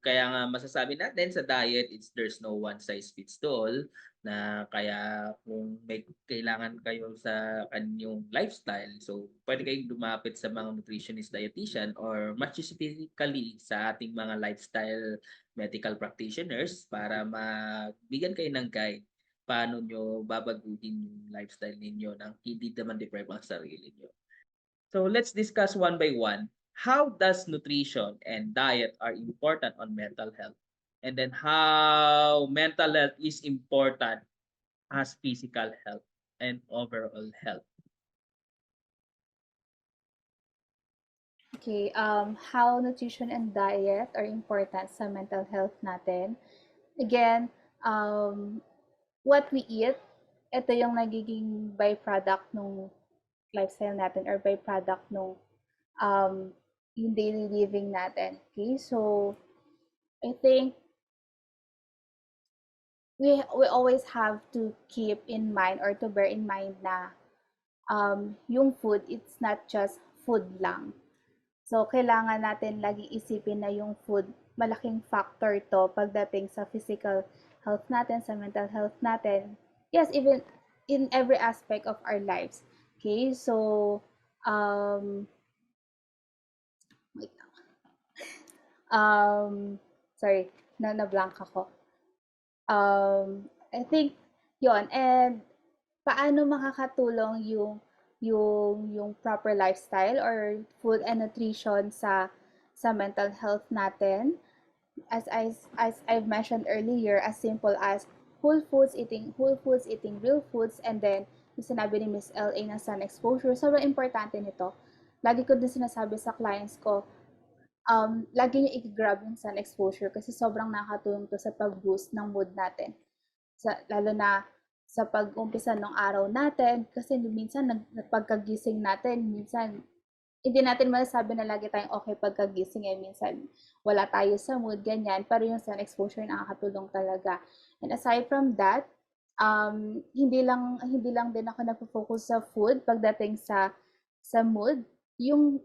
kaya nga masasabi natin sa diet, there's no one size fits all, na kaya kung may kailangan kayo sa kanyang lifestyle, so pwede kayong lumapit sa mga nutritionist, dietitian, or mas specifically sa ating mga lifestyle medical practitioners para mabigyan kayo ng guide paano nyo babaguhin yung lifestyle ninyo nang hindi naman deprive ang sarili nyo. So let's discuss one by one. How does nutrition and diet are important on mental health? And then how mental health is important as physical health and overall health. Okay, how nutrition and diet are important sa mental health natin. Again, what we eat, ito yung nagiging byproduct ng lifestyle natin or byproduct ng yung daily living natin. Okay, so I think we always have to keep in mind or to bear in mind na yung food, it's not just food lang. So, kailangan natin laging isipin na yung food, malaking factor to pagdating sa physical health natin, sa mental health natin. Yes, even in every aspect of our lives. Okay, so, wait lang. Sorry, na-blank ako. I think, yon. And, paano makakatulong yung proper lifestyle or food and nutrition sa mental health natin, as I've mentioned earlier, as simple as whole foods, eating real foods, and then yung sinabi ni Miss LA na sun exposure, sobrang importante nito. Lagi ko din sinasabi sa clients ko, lagi nyo i-grab yung sun exposure kasi sobrang nakatulong to sa pag-boost ng mood natin. Lalo na sa pag-umpisa ng araw natin, kasi minsan pagkagising natin, minsan hindi natin masasabi na lagi tayong okay pagkagising, minsan wala tayo sa mood, ganyan, pero yung sun exposure nakakatulong talaga. And aside from that, hindi lang din ako nagpo-focus sa food pagdating sa mood, yung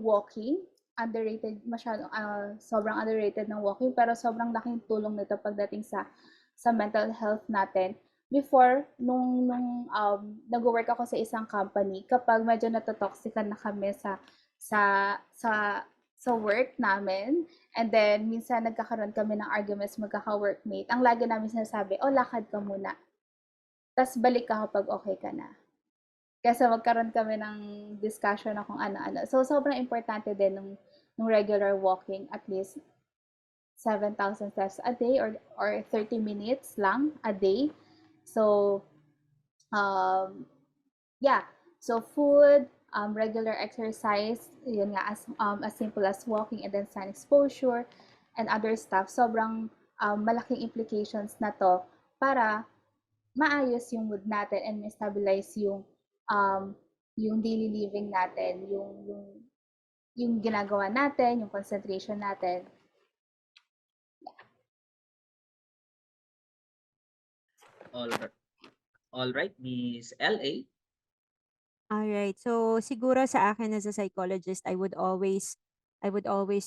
walking, underrated masyado, sobrang underrated ng walking, pero sobrang laking tulong nito pagdating sa mental health natin. Before, nung nag-work ako sa isang company, kapag medyo natotoxican na kami sa work namin, and then minsan nagkakaroon kami ng arguments magkaka-workmate, ang lagi namin sinasabi, lakad ka muna. Tapos balik ka kapag okay ka na. Kasi magkaroon kami ng discussion na kung ano-ano. So, sobrang importante din nung regular walking, at least 7,000 steps a day or 30 minutes lang a day. So, yeah. So, food, regular exercise, yun nga, as simple as walking and then sun exposure and other stuff. Sobrang malaking implications na to para maayos yung mood natin and ma-stabilize yung daily living natin, yung ginagawa natin, yung concentration natin. All right, Miss LA. Alright. So siguro sa akin as a psychologist, I would always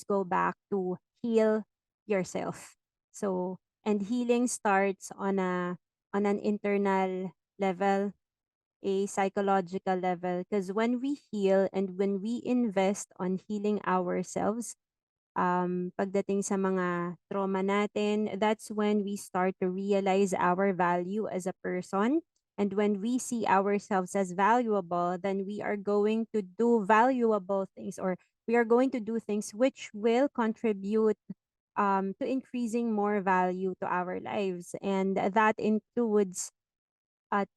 go back to heal yourself. So, and healing starts on an internal level, a psychological level, because when we heal and when we invest on healing ourselves, pagdating sa mga trauma natin, that's when we start to realize our value as a person. And when we see ourselves as valuable, then we are going to do valuable things, or we are going to do things which will contribute to increasing more value to our lives. And that includes uh,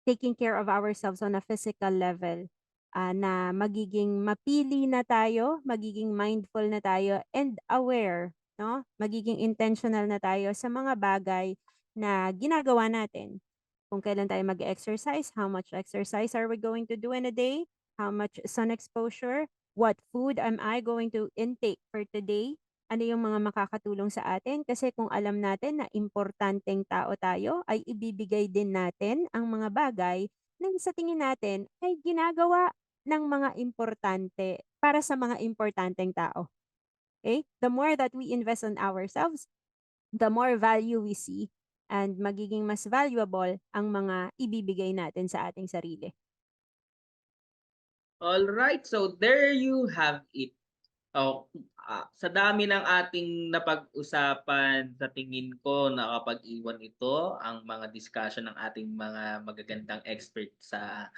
taking care of ourselves on a physical level, na magiging mapili na tayo, magiging mindful na tayo, and aware, no? Magiging intentional na tayo sa mga bagay na ginagawa natin. Kung kailan tayo mag-exercise, how much exercise are we going to do in a day? How much sun exposure? What food am I going to intake for today? Ano yung mga makakatulong sa atin? Kasi kung alam natin na importanteng tao tayo, ay ibibigay din natin ang mga bagay na sa tingin natin ay ginagawa ng mga importante para sa mga importanteng tao. Okay? The more that we invest on ourselves, the more value we see, and magiging mas valuable ang mga ibibigay natin sa ating sarili. All right, so there you have it. Sa dami ng ating napag-usapan, sa tingin ko nakapag-iwan ito ang mga discussion ng ating mga magagandang expert sa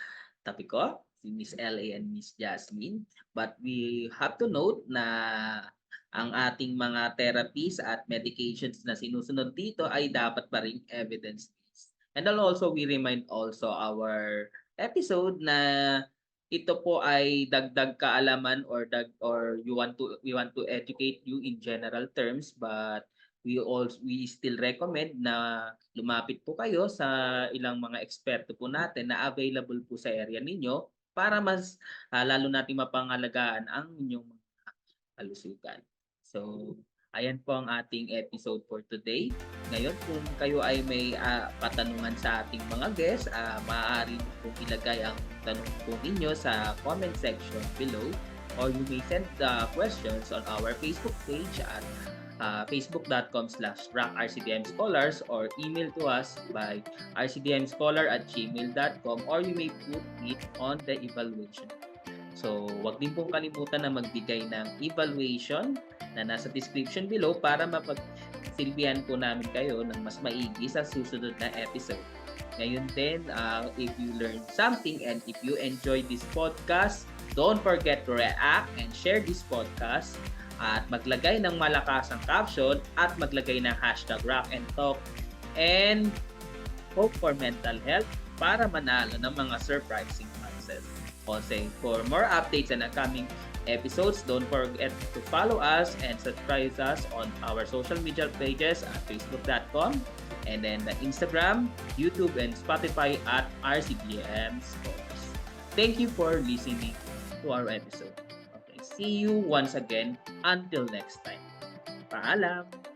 topic ko, si Miss LA and Miss Jasmine. But we have to note na ang ating mga therapies at medications na sinusunod dito ay dapat pa rin evidence-based. And also we remind also our episode na ito po ay dagdag kaalaman or we want to educate you in general terms, but we still recommend na lumapit po kayo sa ilang mga eksperto po natin na available po sa area ninyo para mas lalo nating mapangalagaan ang inyong mga kalusugan. So, ayan po ang ating episode for today. Ngayon, kung kayo ay may katanungan sa ating mga guests, maaari po ilagay ang tanong po ninyo sa comment section below, or you may send the questions on our Facebook page at facebook.com/rockrcdmscholars, or email to us by rcdmscholar@gmail.com, or you may put it on the evaluation. So, wag din pong kalimutan na magbigay ng evaluation na nasa description below para mapagsilbihan po namin kayo ng mas maigi sa susunod na episode. Ngayon din, if you learned something and if you enjoyed this podcast, don't forget to react and share this podcast, at maglagay ng malakasang caption at maglagay ng #RockandTalk and hope for mental health para manalo ng mga surprising prizes. Also, for more updates and upcoming episodes, don't forget to follow us and subscribe us on our social media pages at facebook.com, and then the Instagram, YouTube, and Spotify at RCDM Scholars. Thank you for listening to our episode. Okay, see you once again. Until next time. Paalam!